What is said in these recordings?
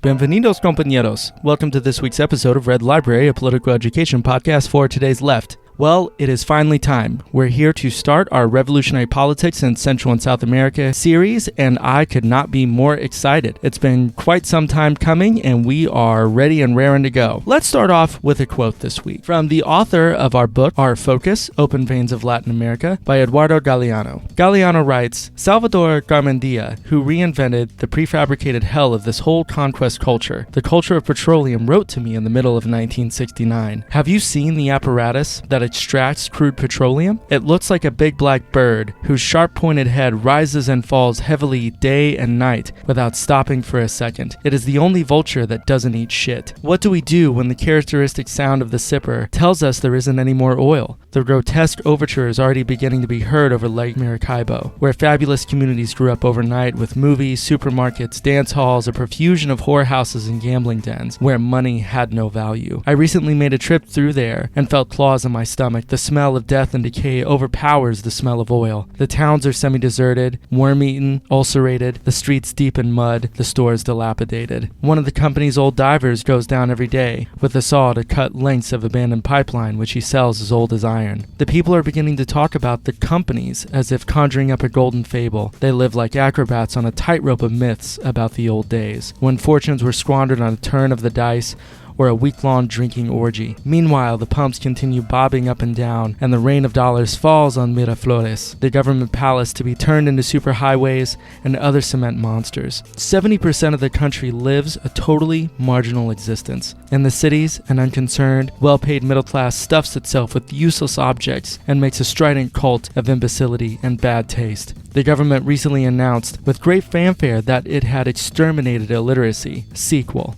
Bienvenidos, compañeros. Welcome to this week's episode of Red Library, a political education podcast for today's left. Well, it is finally time. We're here to start our Revolutionary Politics in Central and South America series, and I could not be more excited. It's been quite some time coming, and we are ready and raring to go. Let's start off with a quote this week from the author of our book, Our Focus, Open Veins of Latin America, by Eduardo Galeano. Galeano writes, Salvador Garmendia, who reinvented the prefabricated hell of this whole conquest culture, the culture of petroleum, wrote to me in the middle of 1969, "Have you seen the apparatus that extracts crude petroleum? It looks like a big black bird whose sharp-pointed head rises and falls heavily day and night without stopping for a second. It is the only vulture that doesn't eat shit. What do we do when the characteristic sound of the sipper tells us there isn't any more oil? The grotesque overture is already beginning to be heard over Lake Maracaibo, where fabulous communities grew up overnight with movies, supermarkets, dance halls, a profusion of whorehouses and gambling dens, where money had no value. I recently made a trip through there and felt claws in my stomach. The smell of death and decay overpowers the smell of oil. The towns are semi-deserted, worm-eaten, ulcerated, the streets deep in mud, the stores dilapidated. One of the company's old divers goes down every day with a saw to cut lengths of abandoned pipeline which he sells as old as iron. The people are beginning to talk about the companies as if conjuring up a golden fable. They live like acrobats on a tightrope of myths about the old days, when fortunes were squandered on a turn of the dice or a week-long drinking orgy. Meanwhile, the pumps continue bobbing up and down, and the rain of dollars falls on Miraflores, the government palace to be turned into superhighways and other cement monsters. 70% of the country lives a totally marginal existence. In the cities, an unconcerned, well-paid middle class stuffs itself with useless objects and makes a strident cult of imbecility and bad taste. The government recently announced with great fanfare that it had exterminated illiteracy, sequel, :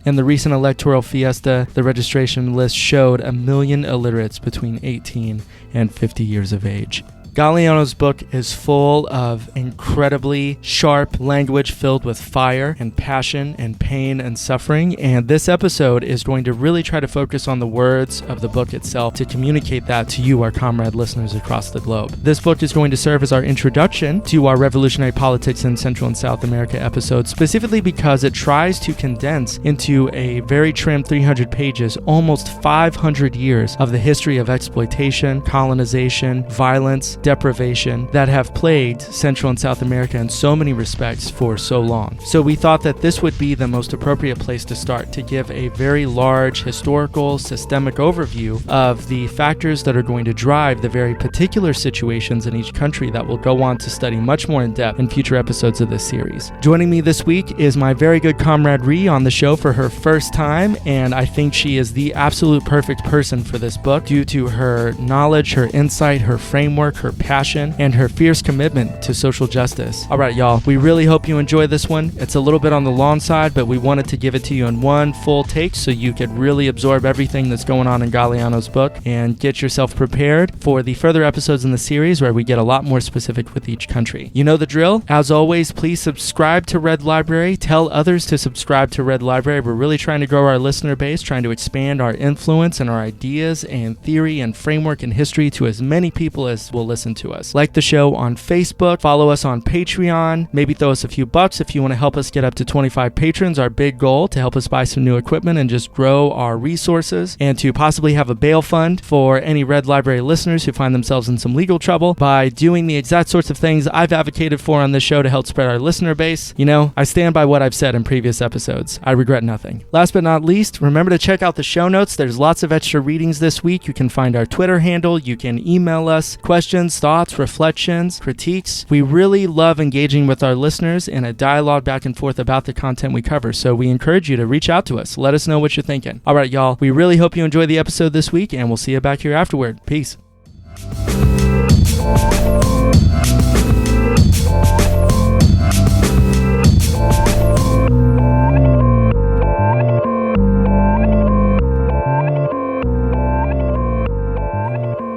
In the recent electoral fiesta, the registration list showed 1 million illiterates between 18 and 50 years of age. Galeano's book is full of incredibly sharp language filled with fire and passion and pain and suffering, and this episode is going to really try to focus on the words of the book itself to communicate that to you, our comrade listeners across the globe. This book is going to serve as our introduction to our Revolutionary Politics in Central and South America episode, specifically because it tries to condense into a very trim 300 pages, almost 500 years of the history of exploitation, colonization, violence, deprivation that have plagued Central and South America in so many respects for so long. So we thought that this would be the most appropriate place to start, to give a very large historical, systemic overview of the factors that are going to drive the very particular situations in each country that we'll go on to study much more in depth in future episodes of this series. Joining me this week is my very good comrade Rhie on the show for her first time, and I think she is the absolute perfect person for this book due to her knowledge, her insight, her framework, her passion, and her fierce commitment to social justice. All right, y'all, we really hope you enjoy this one. It's a little bit on the long side, but we wanted to give it to you in one full take so you could really absorb everything that's going on in Galeano's book and get yourself prepared for the further episodes in the series where we get a lot more specific with each country. You know the drill. As always, please subscribe to Red Library. Tell others to subscribe to Red Library. We're really trying to grow our listener base, trying to expand our influence and our ideas and theory and framework and history to as many people as will listen to us. Like the show on Facebook, follow us on Patreon, maybe throw us a few bucks if you want to help us get up to 25 patrons, our big goal to help us buy some new equipment and just grow our resources, and to possibly have a bail fund for any Red Library listeners who find themselves in some legal trouble by doing the exact sorts of things I've advocated for on this show to help spread our listener base. You know, I stand by what I've said in previous episodes. I regret nothing. Last but not least, remember to check out the show notes. There's lots of extra readings this week. You can find our Twitter handle. You can email us questions, thoughts, reflections, critiques. We really love engaging with our listeners in a dialogue back and forth about the content we cover, so we encourage you to reach out to us. Let us know what you're thinking. All right, y'all, we really hope you enjoy the episode this week, and we'll see you back here afterward. Peace.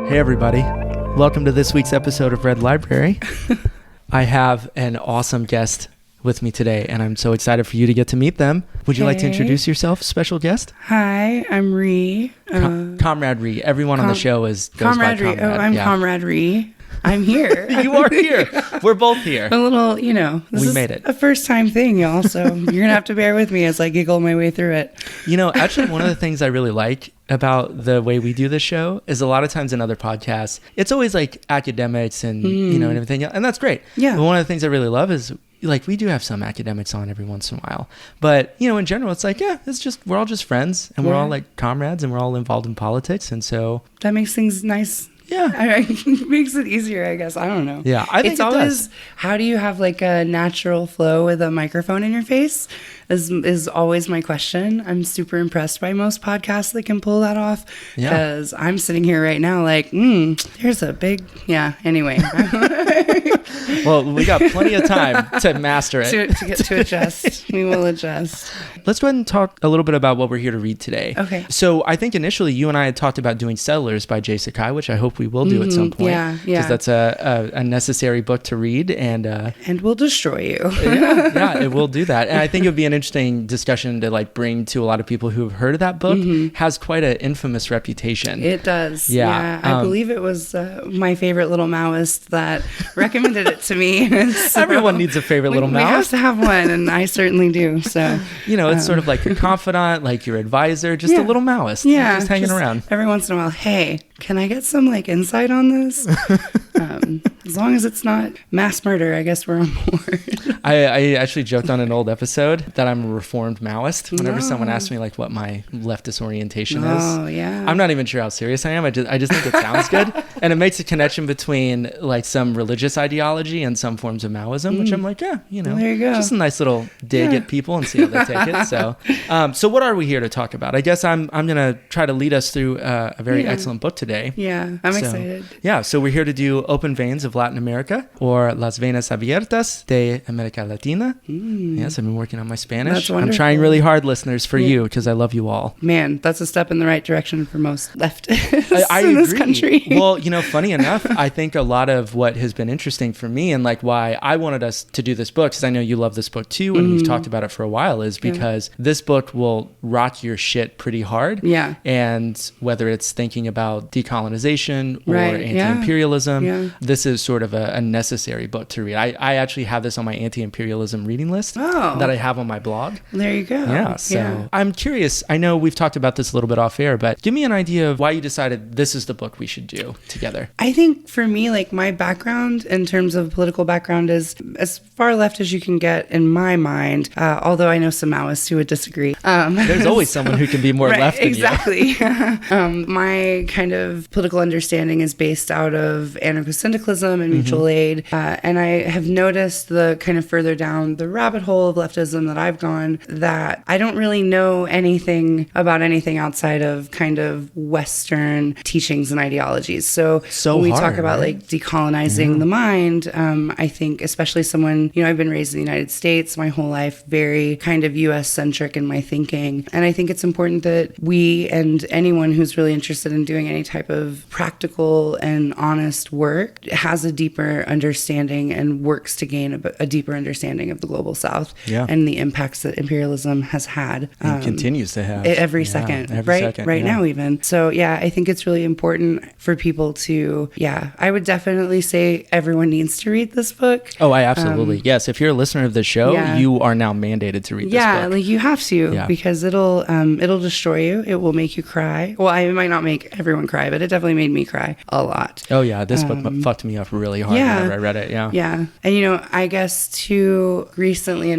Hey, everybody. Welcome to this week's episode of Red Library. I have an awesome guest with me today, and I'm so excited for you to get to meet them. Would you like to introduce yourself, special guest? Hi, I'm Rhie. Comrade Rhie. Everyone on the show goes Comrade by Rhie. Comrade. I'm Comrade Rhie. I'm here. You are here. We're both here. A little, this is made it. a first time thing, y'all. So you're going to have to bear with me as I giggle my way through it. Actually, one of the things I really like about the way we do this show is a lot of times in other podcasts, it's always like academics and, and everything. And that's great. Yeah. But one of the things I really love is like we do have some academics on every once in a while, but in general it's like we're all just friends and we're all like comrades and we're all involved in politics, and so that makes things nice. Yeah. It makes it easier, I guess. I don't know. Yeah, I think it's always does. How do you have like a natural flow with a microphone in your face is always my question. I'm super impressed by most podcasts that can pull that off, because I'm sitting here right now like, there's a big, anyway. Well, we got plenty of time to master it. to adjust. We will adjust. Let's go ahead and talk a little bit about what we're here to read today. Okay. So I think initially you and I had talked about doing Settlers by Jay Sakai, which I hope we will do at some point. Yeah. Because that's a necessary book to read. And we'll destroy you. It will do that. And I think it would be an interesting discussion to like bring to a lot of people who have heard of that book. Has quite an infamous reputation. It does. Yeah. I believe it was my favorite little Maoist that recommended it to me. So everyone needs a favorite little Maoist. We have to have one, and I certainly do. So it's sort of like your confidant, like your advisor, just a little Maoist. Yeah, just hanging around. Every once in a while, hey, can I get some like insight on this? As long as it's not mass murder, I guess we're on board. I actually joked on an old episode that I'm a reformed Maoist whenever someone asks me like what my leftist orientation is. Oh, yeah. I'm not even sure how serious I am. I just think it sounds good. And it makes a connection between like some religious ideology and some forms of Maoism, which I'm like, there you go. Just a nice little dig at people and see how they take it. So what are we here to talk about? I guess I'm going to try to lead us through a very excellent book today. Yeah, I'm excited. Yeah, so we're here to do Open Veins of Latin America, or Las Venas Abiertas de America Latina. Yes, I've been working on my Spanish. That's wonderful. I'm trying really hard, listeners, for you, because I love you all. Man, that's a step in the right direction for most leftists I in agree. This country. Well, funny enough, I think a lot of what has been interesting for me and like why I wanted us to do this book, because I know you love this book too, and we've talked about it for a while, is because this book will rock your shit pretty hard. Yeah. And whether it's thinking about decolonization or anti-imperialism, this is sort of a necessary book to read. I actually have this on my anti-imperialism reading list that I have on my blog. There you go. Yeah, so I'm curious. I know we've talked about this a little bit off air, but give me an idea of why you decided this is the book we should do together. I think for me, like my background in terms of political background is as far left as you can get in my mind, although I know some Maoists who would disagree. There's always someone who can be more left than you. My kind of political understanding is based out of anarcho-syndicalism and mutual aid, and I have noticed the kind of further down the rabbit hole of leftism that I've gone that I don't really know anything about anything outside of kind of Western teachings and ideologies. So when we talk about like decolonizing the mind, I think especially someone, I've been raised in the United States my whole life, very kind of US centric in my thinking. And I think it's important that we and anyone who's really interested in doing any type of practical and honest work has a deeper understanding and works to gain a deeper understanding of the global South and the impacts that imperialism has had. And continues to have. Every second, right now even. So I think it's really important for people to, I would definitely say everyone needs to read this book. Oh, I absolutely. Yes, if you're a listener of the show, you are now mandated to read this book. Yeah, like you have to because it'll destroy you. It will make you cry. Well, I might not make everyone cry, but it definitely made me cry a lot. Oh yeah, this book fucked me up really hard whenever I read it. Yeah. And I guess too recently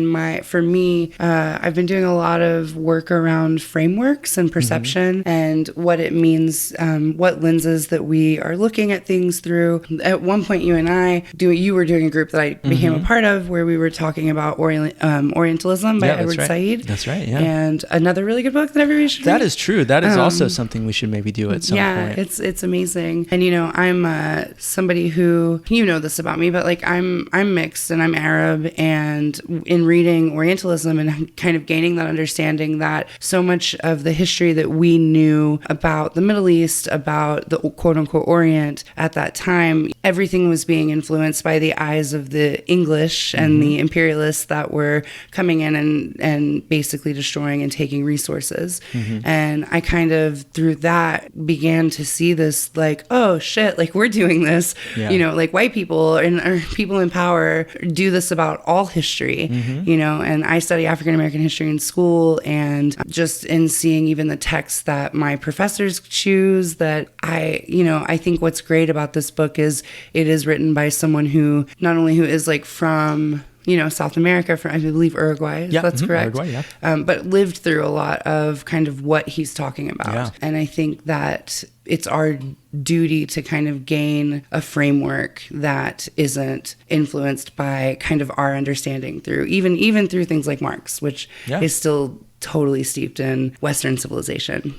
for me, I've been doing a lot of work around frameworks and perception and what it means, what lenses that we are looking at things through. At one point, you were doing a group that I became a part of where we were talking about Orientalism by Edward Said. That's right, And another really good book that everybody should read. That is true. That is also something we should maybe do at some point. Yeah, it's amazing. And I'm somebody who, this about me, but like I'm mixed and I'm Arab, and in reading Orientalism and kind of gaining that understanding that so much of the history that we knew about the Middle East, about the quote unquote Orient at that time, everything was being influenced by the eyes of the English and the imperialists that were coming in and basically destroying and taking resources. And I kind of through that began to see this like, oh shit, like we're doing this this, like white people or people in power do this about all history, and I study African American history in school, and just in seeing even the texts that my professors choose, that I think what's great about this book is it is written by someone who not only who is like from South America, from I believe Uruguay. That's correct. Uruguay, but lived through a lot of kind of what he's talking about. Yeah. And I think that it's our duty to kind of gain a framework that isn't influenced by kind of our understanding through even through things like Marx, which is still totally steeped in Western civilization,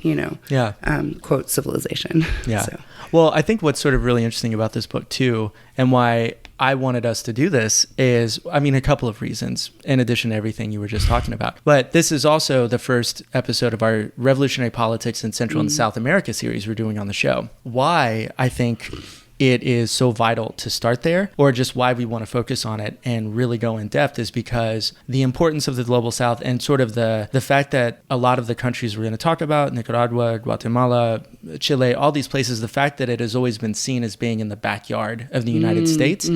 quote civilization. Yeah. So. Well, I think what's sort of really interesting about this book too, and why I wanted us to do this is, a couple of reasons, in addition to everything you were just talking about. But this is also the first episode of our Revolutionary Politics in Central and South America series we're doing on the show. Why I think it is so vital to start there, or just why we want to focus on it and really go in depth, is because the importance of the global South and sort of the fact that a lot of the countries we're going to talk about, Nicaragua, Guatemala, Chile, all these places, the fact that it has always been seen as being in the backyard of the United States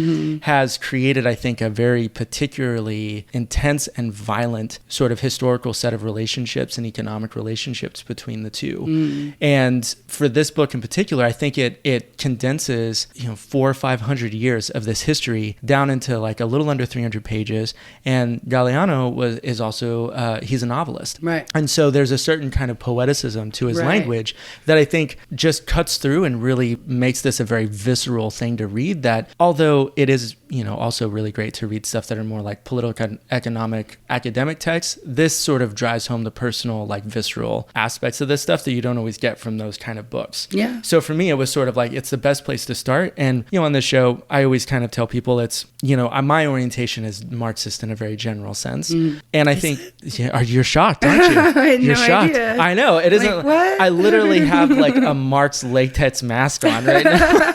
has created, I think, a very particularly intense and violent sort of historical set of relationships and economic relationships between the two. And for this book in particular, I think it condenses 400 or 500 years of this history down into like a little under 300 pages. And Galeano is also he's a novelist, right? And so there's a certain kind of poeticism to his language that I think just cuts through and really makes this a very visceral thing to read. That although it is also really great to read stuff that are more like political, economic, academic texts, this sort of drives home the personal, like visceral aspects of this stuff that you don't always get from those kind of books. Yeah. So for me, it was sort of like, it's the best place to start. And, on this show, I always kind of tell people it's, my orientation is Marxist in a very general sense. And I think, you're shocked, aren't you? I had you're no shocked. idea. I know. It isn't, what? I literally have like a Marx latex mask on right now.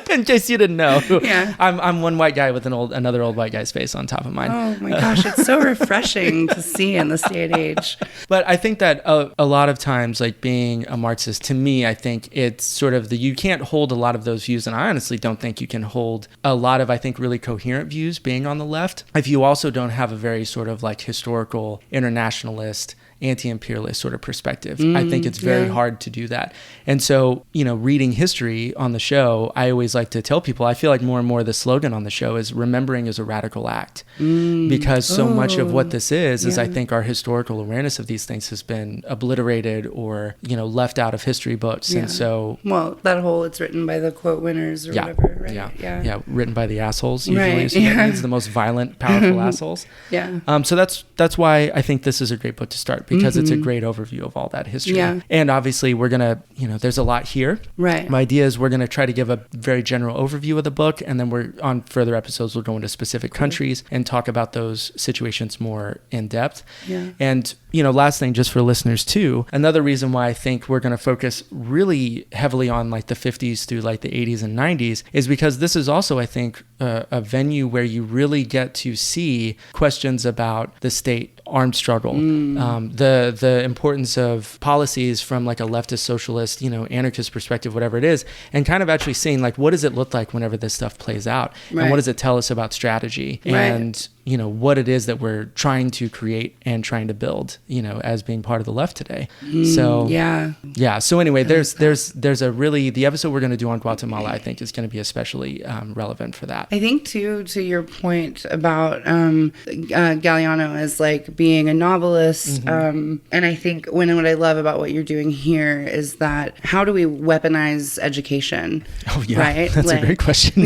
In case you didn't know, I'm one white guy with another old white guy's face on top of mine. Oh my gosh, it's so refreshing to see in this day and age. But I think that a lot of times, like being a Marxist, to me, I think it's sort of you can't hold a lot of those views, and I honestly don't think you can hold a lot of, I think, really coherent views being on the left if you also don't have a very sort of like historical internationalist, anti-imperialist sort of perspective. I think it's very hard to do that. And so, reading history on the show, I always like to tell people, I feel like more and more the slogan on the show is remembering is a radical act. Because so much of what this is I think our historical awareness of these things has been obliterated or, left out of history books. And so... Well, that whole it's written by the quote winners or whatever, right? Yeah, written by the assholes usually. Right. So that means the most violent, powerful assholes. So that's why I think this is a great book to start, because it's a great overview of all that history. And obviously we're going to, there's a lot here. Right. My idea is we're going to try to give a very general overview of the book, and then we're on further episodes, we'll go into specific countries and talk about those situations more in depth. And, last thing just for listeners too, another reason why I think we're going to focus really heavily on like the 50s through like the 80s and 90s is because this is also, I think, a venue where you really get to see questions about the state armed struggle, the importance of policies from like a leftist, socialist, anarchist perspective, whatever it is, and kind of actually seeing like, what does it look like whenever this stuff plays out? And what does it tell us about strategy? And what it is that we're trying to create and trying to build, as being part of the left today. So so anyway, there's a really, the episode we're going to do on Guatemala, I think, is going to be especially relevant for that. I think too, to your point about Galeano as like being a novelist, and I think what I love about what you're doing here is that how do we weaponize education? Oh yeah, right? That's a great question.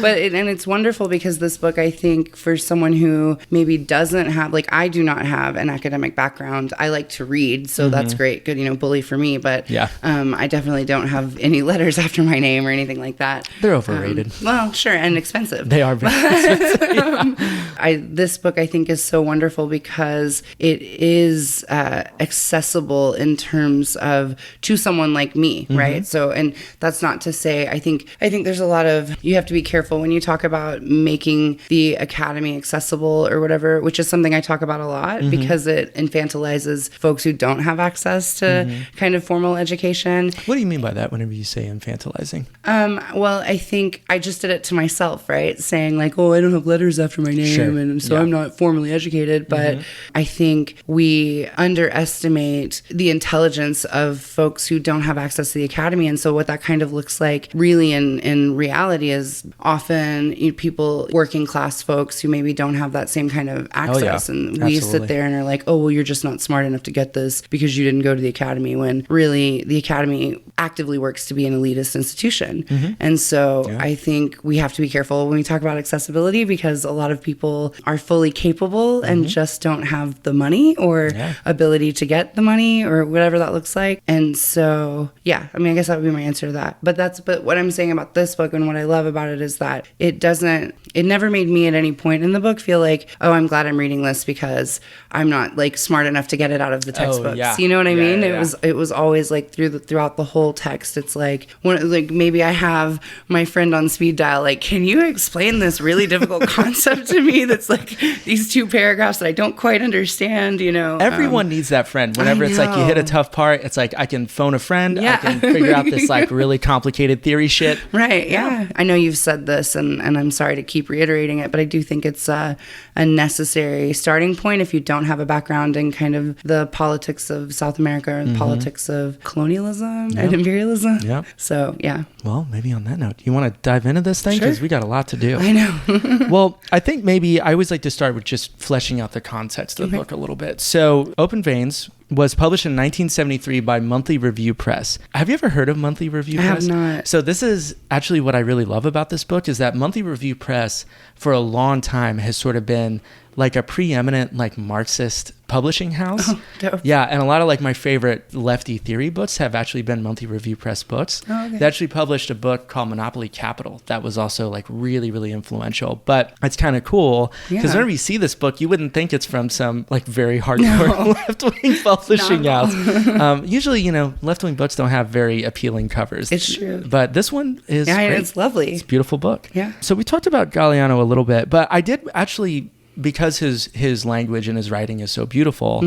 But it's wonderful because this book, I think, for someone who maybe doesn't have, like, I do not have an academic background. I like to read, so that's great. Good, bully for me. But I definitely don't have any letters after my name or anything like that. They're overrated. Well, sure, and expensive. They are very expensive. This book, I think, is so wonderful because it is accessible in terms of to someone like me, right? So, and that's not to say, I think there's a lot of, you have to be careful when you talk about making the academy academy accessible or whatever, which is something I talk about a lot because it infantilizes folks who don't have access to kind of formal education. What do you mean by that whenever you say infantilizing? Well, I think I just did it to myself, right? Saying like, oh, I don't have letters after my name, and so I'm not formally educated. But I think we underestimate the intelligence of folks who don't have access to the academy. And so what that kind of looks like really in reality is often people, working class folks who maybe don't have that same kind of access. And we sit there and are like, oh, well, you're just not smart enough to get this because you didn't go to the academy, when really the academy actively works to be an elitist institution. And so I think we have to be careful when we talk about accessibility, because a lot of people are fully capable and just don't have the money or ability to get the money or whatever that looks like. And so, I mean, I guess that would be my answer to that. But what I'm saying about this book and what I love about it is that it never made me at any point in the book feel like, oh, I'm glad I'm reading this because I'm not like smart enough to get it out of the textbooks. You know what I mean? It was always like throughout the whole text. It's like maybe I have my friend on speed dial, like, can you explain this really difficult concept to me that's like these 2 paragraphs that I don't quite understand, you know? Everyone needs that friend. Whenever it's like you hit a tough part, it's like I can phone a friend, I can figure out this like really complicated theory shit. Right, yeah. I know you've said this and I'm sorry to keep reiterating it, but I do think it's a necessary starting point if you don't have a background in kind of the politics of South America or the politics of colonialism and imperialism. So, Well, maybe on that note, you want to dive into this thing? Because we got a lot to do. I know. Well, I think maybe I always like to start with just fleshing out the context of the book a little bit. So Open Veins was published in 1973 by Monthly Review Press. Have you ever heard of Monthly Review Press? I have not. So this is actually what I really love about this book, is that Monthly Review Press for a long time has sort of been like a preeminent like Marxist publishing house. Oh, dope. Yeah, and a lot of like my favorite lefty theory books have actually been Monthly Review Press books. Oh, okay. They actually published a book called Monopoly Capital that was also like really, really influential. But it's kind of cool because whenever you see this book, you wouldn't think it's from some like very hardcore left-wing publishing house. Usually, you know, left-wing books don't have very appealing covers. It's true. But this one is great. It's lovely. It's a beautiful book. Yeah. So we talked about Galeano a little bit, but I did actually, because his language and his writing is so beautiful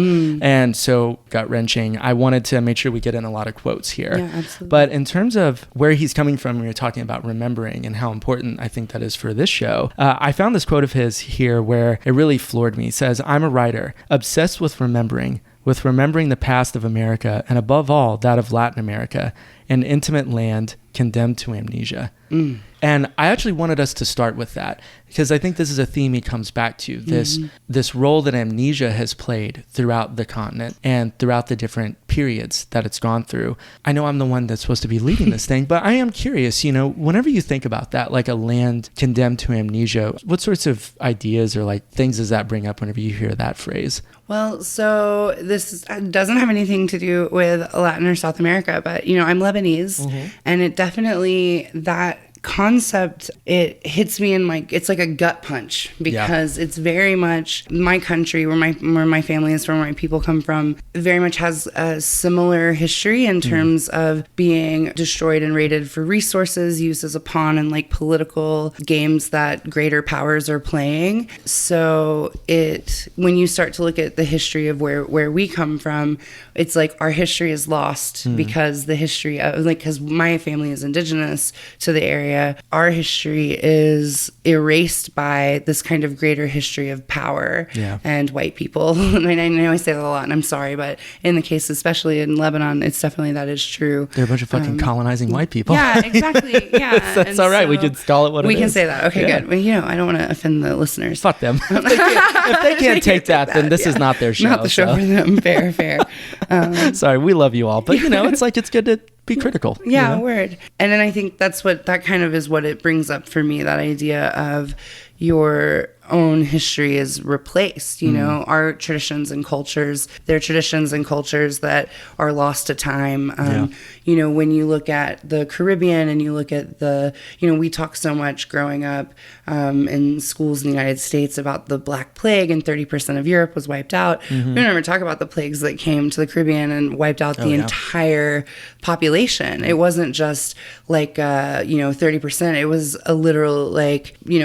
and so gut-wrenching, I wanted to make sure we get in a lot of quotes here. Yeah, absolutely. But in terms of where he's coming from, we were talking about remembering and how important I think that is for this show. I found this quote of his here where it really floored me. He says, "I'm a writer, obsessed with remembering the past of America, and above all, that of Latin America, an intimate land condemned to amnesia." And I actually wanted us to start with that because I think this is a theme he comes back to, this role that amnesia has played throughout the continent and throughout the different periods that it's gone through. I know I'm the one that's supposed to be leading this thing, but I am curious, you know, whenever you think about that, like a land condemned to amnesia, what sorts of ideas or like things does that bring up whenever you hear that phrase? Well, so this doesn't have anything to do with Latin or South America, but, you know, I'm Lebanese, and it definitely, that concept, it hits me in it's like a gut punch because it's very much my country, where my family is from, where my people come from, very much has a similar history in terms of being destroyed and raided for resources, used as a pawn in like political games that greater powers are playing. So when you start to look at the history of where we come from, it's like our history is lost because the history of because my family is indigenous to the area. Our history is erased by this kind of greater history of power and white people. And I know I say that a lot, and I'm sorry, but in the case, especially in Lebanon, it's definitely that is true. They're a bunch of fucking colonizing white people. Yeah, exactly. Yeah, that's all right. So we can call it what it is. We can say that. Okay, good. Well, you know, I don't want to offend the listeners. Fuck them. If they can't take that, then this is not their show. Not the show for them. Fair. Sorry, we love you all, but you know, it's like it's good to be critical. Yeah, you know? Word. And then I think that kind of is what it brings up for me, that idea of your own history is replaced, you know, our traditions and cultures, they're traditions and cultures that are lost to time. You know, when you look at the Caribbean and you look at we talk so much growing up in schools in the United States about the Black Plague, and 30% of Europe was wiped out. We don't ever talk about the plagues that came to the Caribbean and wiped out the entire population. It wasn't just like, 30%. It was a literal,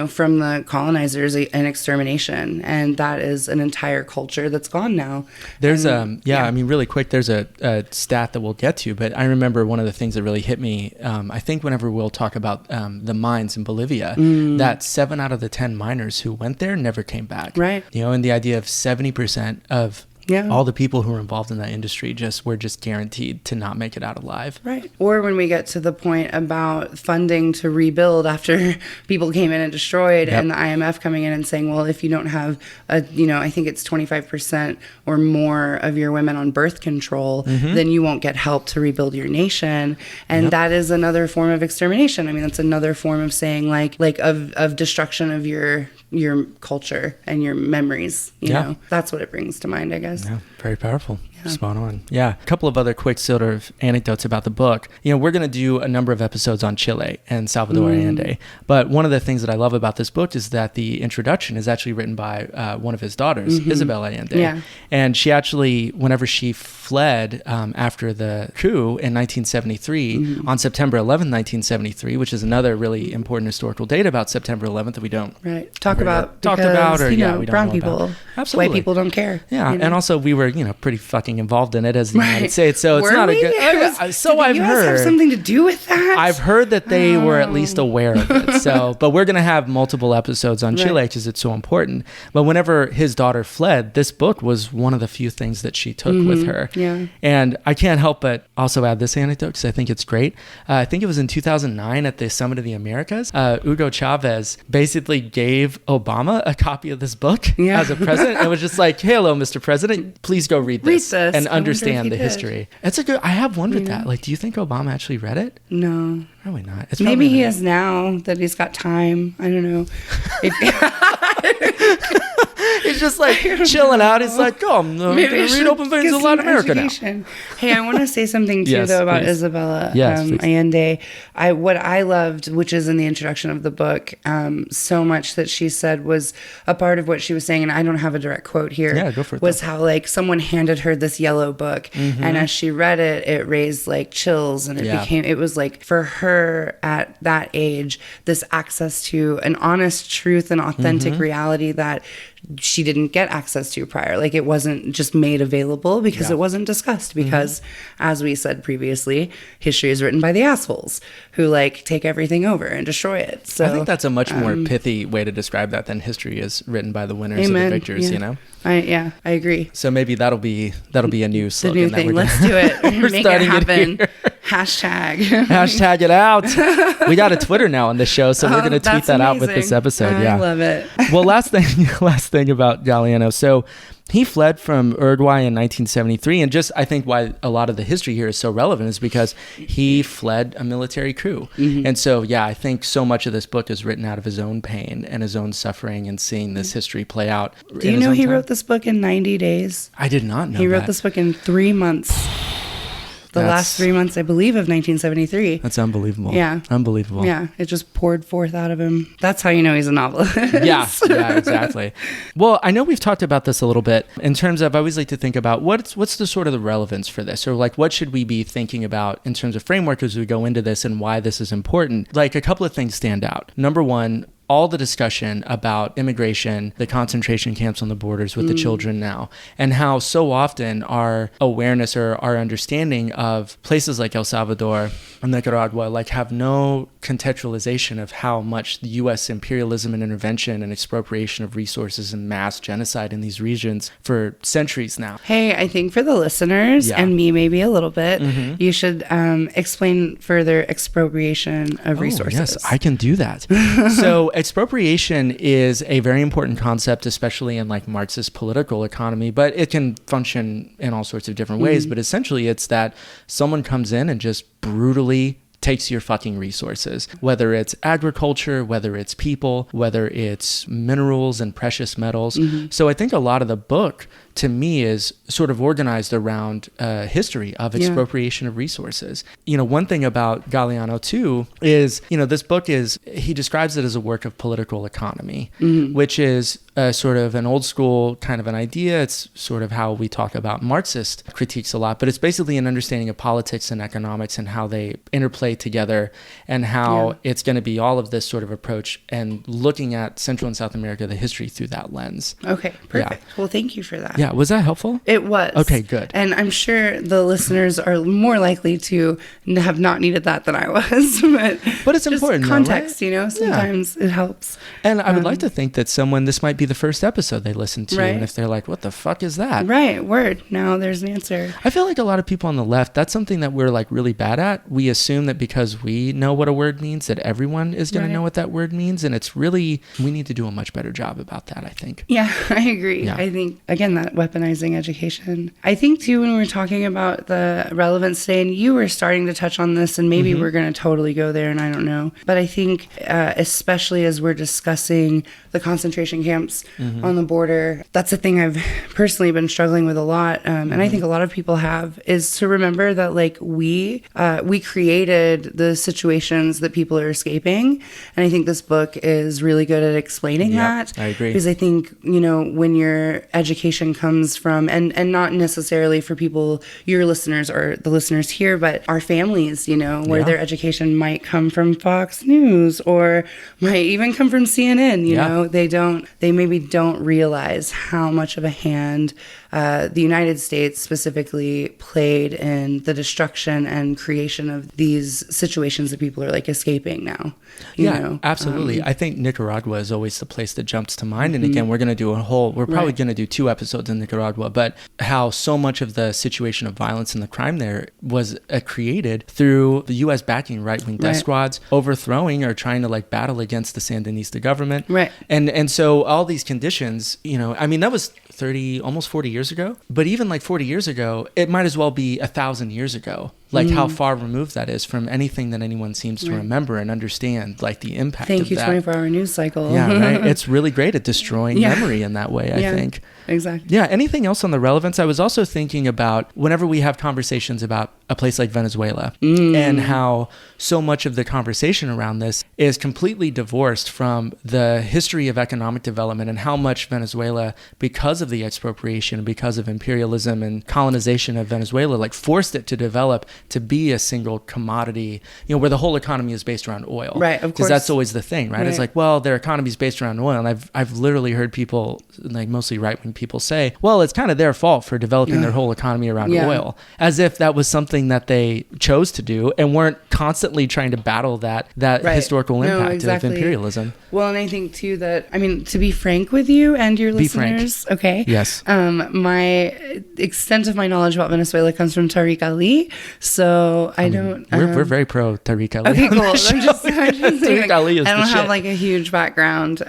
from the colonizers and extermination. And that is an entire culture that's gone now. There's I mean, really quick, there's a stat that we'll get to, but I remember one of the things that really hit me, I think whenever we'll talk about the mines in Bolivia, that 7 out of the 10 miners who went there never came back. Right. You know, and the idea of 70% of all the people who were involved in that industry were just guaranteed to not make it out alive. Right. Or when we get to the point about funding to rebuild after people came in and destroyed, and the IMF coming in and saying, well, if you don't have I think it's 25% or more of your women on birth control, then you won't get help to rebuild your nation. And that is another form of extermination. I mean, that's another form of saying of destruction of your culture and your memories. You know, that's what it brings to mind, I guess. Yeah, very powerful. Spot on. Yeah. A couple of other quick sort of anecdotes about the book. You know, we're going to do a number of episodes on Chile and Salvador Allende. But one of the things that I love about this book is that the introduction is actually written by one of his daughters, Isabel Allende. Yeah. And she actually, whenever she fled after the coup in 1973, on September 11th, 1973, which is another really important historical date about September 11th that we don't talk about, or we don't brown know people, about. Absolutely. White people don't care. Yeah. And also we were, pretty fucking involved in it as the United States, so it's not a good. I've heard. Have something to do with that? I've heard that they were at least aware of it. So, but we're gonna have multiple episodes on Chile because it's so important. But whenever his daughter fled, this book was one of the few things that she took with her. Yeah. And I can't help but also add this anecdote because I think it's great. I think it was in 2009 at the Summit of the Americas. Hugo Chavez basically gave Obama a copy of this book as a present, and was just like, "Hey, hello, Mr. President, please go read this and understand the history." It's a good. I have wondered that. Like, do you think Obama actually read it? No, probably not. Maybe he has now that he's got time. I don't know. He's just like chilling out. He's like, "Oh, I'm going to read Open Veins of Latin America now." Hey, I want to say something too, though, about Isabella Allende. What I loved, which is in the introduction of the book, so much that she said was a part of what she was saying, and I don't have a direct quote here. Yeah, go for it. Was how someone handed her this yellow book, and as she read it, it raised chills, and it was for her at that age, this access to an honest truth and authentic reality that she didn't get access to prior. It wasn't just made available because it wasn't discussed, because as we said previously, history is written by the assholes who take everything over and destroy it. So I think that's a much more pithy way to describe that than history is written by the winners and the victors, I agree. So maybe that'll be a new slogan. The new thing. Let's do it. Make it happen. Hashtag it out. We got a Twitter now on the show, so we're going to tweet that out with this episode. I love it. Well, last thing about Galeano. So he fled from Uruguay in 1973, and I think why a lot of the history here is so relevant is because he fled a military coup. And so, I think so much of this book is written out of his own pain and his own suffering and seeing this history play out. Do you know he wrote this book in 90 days? I did not know He wrote this book in 3 months. The last 3 months, I believe, of 1973. That's unbelievable. Yeah. Unbelievable. Yeah. It just poured forth out of him. That's how you know he's a novelist. Yeah, exactly. Well, I know we've talked about this a little bit in terms of, I always like to think about what's the sort of the relevance for this, or what should we be thinking about in terms of framework as we go into this and why this is important. A couple of things stand out. Number one, all the discussion about immigration, the concentration camps on the borders with the children now, and how so often our awareness or our understanding of places like El Salvador and Nicaragua have no contextualization of how much the U.S. imperialism and intervention and expropriation of resources and mass genocide in these regions for centuries now. Hey, I think for the listeners and me maybe a little bit, you should explain further expropriation of resources. Yes, I can do that. So expropriation is a very important concept, especially in Marxist political economy, but it can function in all sorts of different ways. But essentially it's that someone comes in and just brutally takes your fucking resources, whether it's agriculture, whether it's people, whether it's minerals and precious metals. So I think a lot of the book to me is sort of organized around history of expropriation of resources. One thing about Galeano too is, this book he describes it as a work of political economy, which is sort of an old school kind of an idea. It's sort of how we talk about Marxist critiques a lot, but it's basically an understanding of politics and economics and how they interplay together, and how it's going to be all of this sort of approach and looking at Central and South America, the history through that lens. Okay, perfect. Well, thank you for that. Yeah, was that helpful? It was. Okay, good. And I'm sure the listeners are more likely to have not needed that than I was. But it's important, context, though, right? Sometimes it helps. And I would like to think that this might be the first episode they listen to, right. And if they're like, what the fuck is that? Right, word. Now there's an answer. I feel like a lot of people on the left, that's something that we're like really bad at. We assume that because we know what a word means, that everyone is going to know what that word means. And it's really, we need to do a much better job about that, I think. Yeah, I agree. Yeah. I think, again, that weaponizing education. I think, too, when we're talking about the relevance today, and you were starting to touch on this, and maybe we're going to totally go there, and I don't know. But I think, especially as we're discussing the concentration camps on the border, that's a thing I've personally been struggling with a lot. And I think a lot of people have, is to remember that, like, we created the situations that people are escaping. And I think this book is really good at explaining that. I agree. Because I think, when your education comes from, and not necessarily for people, your listeners or the listeners here, but our families, where their education might come from Fox News or might even come from CNN, you know, they maybe don't realize how much of a hand the United States specifically played in the destruction and creation of these situations that people are like escaping now. You know? Absolutely. I think Nicaragua is always the place that jumps to mind. And again, we're going to do we're probably going to do 2 episodes in Nicaragua, but how so much of the situation of violence and the crime there was created through the U.S. backing right-wing death squads, overthrowing or trying to like battle against the Sandinista government. Right. And so all these conditions, that was 30, almost 40 years ago. But even like 40 years ago, it might as well be 1,000 years ago. Like how far removed that is from anything that anyone seems to remember and understand, like the impact of that. Thank you, 24-hour news cycle. Yeah, right. It's really great at destroying memory in that way, I think. Exactly. Yeah. Anything else on the relevance? I was also thinking about whenever we have conversations about a place like Venezuela and how so much of the conversation around this is completely divorced from the history of economic development and how much Venezuela, because of the expropriation, because of imperialism and colonization of Venezuela, like forced it to develop to be a single commodity, where the whole economy is based around oil. Right, of course. Because that's always the thing, right? It's like, well, their economy is based around oil. And I've literally heard people, like mostly right-wing people say, well, it's kind of their fault for developing their whole economy around oil, as if that was something that they chose to do and weren't constantly trying to battle that historical impact of imperialism. Well, and I think too that, to be frank with you and your listeners, okay? Yes. My extent of my knowledge about Venezuela comes from Tariq Ali, so we're very pro Tariq Ali. Okay, cool. I'm just saying, Ali is I don't the have shit. like a huge background.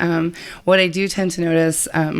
What I do tend to notice, a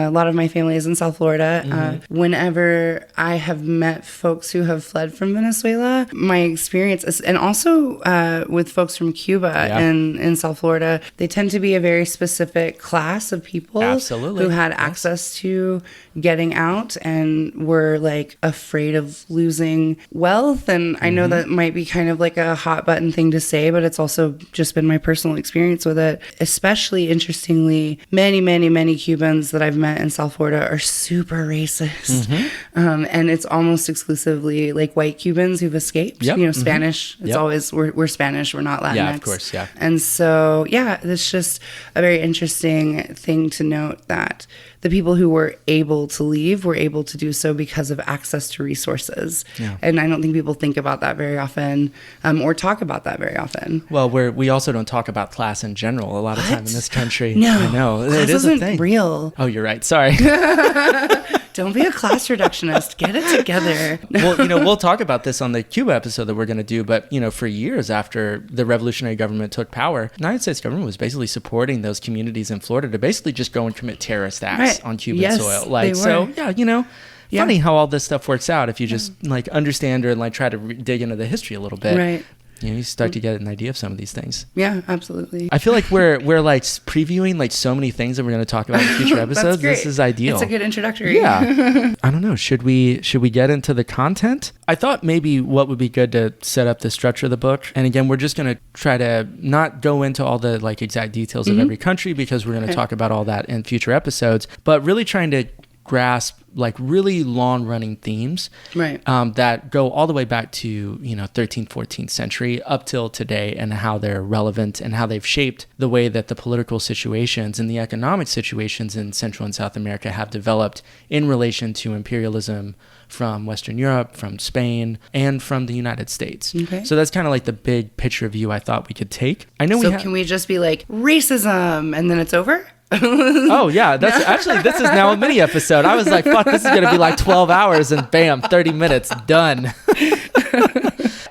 lot of my family is in South Florida. Whenever I have met folks who have fled from Venezuela, my experience is, and also with folks from Cuba in South Florida, they tend to be a very specific class of people who had access to getting out and were like afraid of losing wealth. And I know that might be kind of like a hot button thing to say, but it's also just been my personal experience with it. Especially interestingly, many Cubans that I've met in South Florida are super racist. And it's almost exclusively like white Cubans who've escaped. Spanish. It's always, we're Spanish, we're not Latinx. Yeah, of course, yeah. And so, it's just a very interesting thing to note that the people who were able to leave were able to do so because of access to resources. Yeah. And I don't think people think about that very often or talk about that very often. Well, we also don't talk about class in general a lot of time in this country. No. I know. Class it is a isn't thing. real. Oh, you're right. Sorry. Don't be a class reductionist. Get it together. Well, we'll talk about this on the Cuba episode that we're going to do. But, for years after the revolutionary government took power, the United States government was basically supporting those communities in Florida to basically just go and commit terrorist acts on Cuban soil. Like, so, funny how all this stuff works out if you just like understand or like try to dig into the history a little bit. Right. You start to get an idea of some of these things. Yeah, absolutely. I feel like we're like previewing like so many things that we're going to talk about in future episodes. That's great. This is ideal. It's a good introductory. Yeah. I don't know. Should we get into the content? I thought maybe what would be good to set up the structure of the book. And again, we're just going to try to not go into all the like exact details of every country, because we're going to talk about all that in future episodes, but really trying to grasp like really long running themes, right, that go all the way back to 13th, 14th century up till today, and how they're relevant and how they've shaped the way that the political situations and the economic situations in Central and South America have developed in relation to imperialism from Western Europe, from Spain, and from the United States. Okay. So that's kind of like the big picture view I thought we could take. I know. So can we just be like racism and then it's over? Oh yeah, that's actually, this is now a mini episode. I was like, fuck, this is gonna be like 12 hours and bam, 30 minutes done.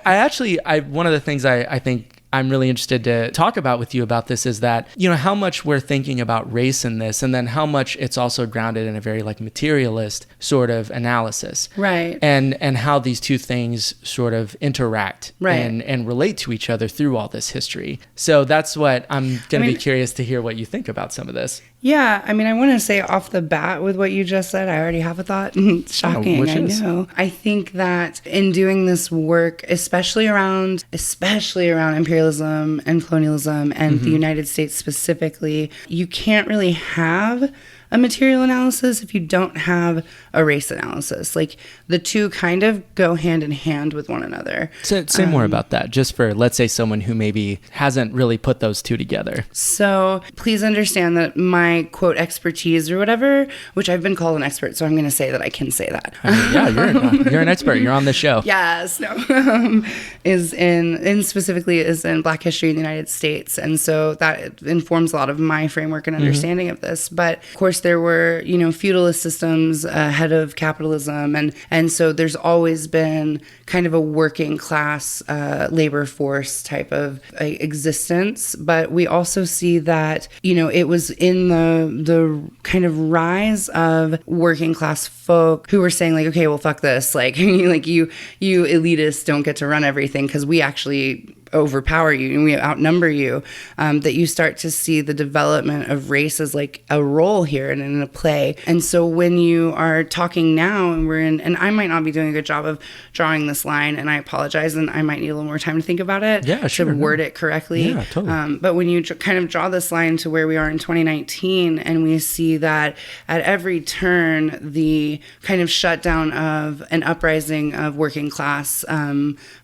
One of the things I think I'm really interested to talk about with you about this is that, how much we're thinking about race in this, and then how much it's also grounded in a very like materialist sort of analysis. Right. And how these two things sort of interact, right, and relate to each other through all this history. So that's what I'm going to be curious to hear what you think about some of this. Yeah, I want to say off the bat with what you just said, I already have a thought. Shocking, I know. I think that in doing this work, especially around imperialism and colonialism and the United States specifically, you can't really have a material analysis if you don't have a race analysis. Like, the two kind of go hand in hand with one another. So say more about that, just for, let's say, someone who maybe hasn't really put those two together. So please understand that my, quote, expertise or whatever, which I've been called an expert, so I'm going to say that I can say that. Yeah, you're an expert. You're on the show. Yes, no. is in Black history in the United States. And so that informs a lot of my framework and understanding of this. But of course, there were, feudalist systems ahead of capitalism. And so there's always been kind of a working class labor force type of existence. But we also see that, it was in the kind of rise of working class folk who were saying like, okay, well, fuck this. Like, you elitists don't get to run everything because we actually overpower you and we outnumber you, that you start to see the development of race as like a role here and in a play. And so when you are talking now and I might not be doing a good job of drawing this line, and I apologize, and I might need a little more time to think about it to word it correctly. Yeah, totally. But when you kind of draw this line to where we are in 2019, and we see that at every turn, the kind of shutdown of an uprising of working class,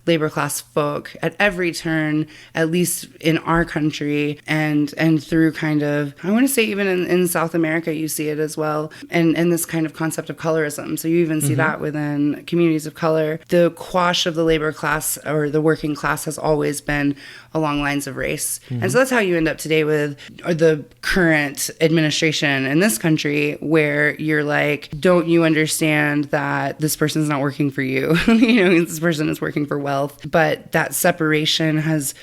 labor class folk at every turn, at least in our country, and through kind of, I want to say even in South America, you see it as well, and this kind of concept of colorism. So you even see that within communities of color. The quash of the labor class or the working class has always been along lines of race. And so that's how you end up today with the current administration in this country, where you're like, don't you understand that this person's not working for you? This person is working for wealth. But that separation has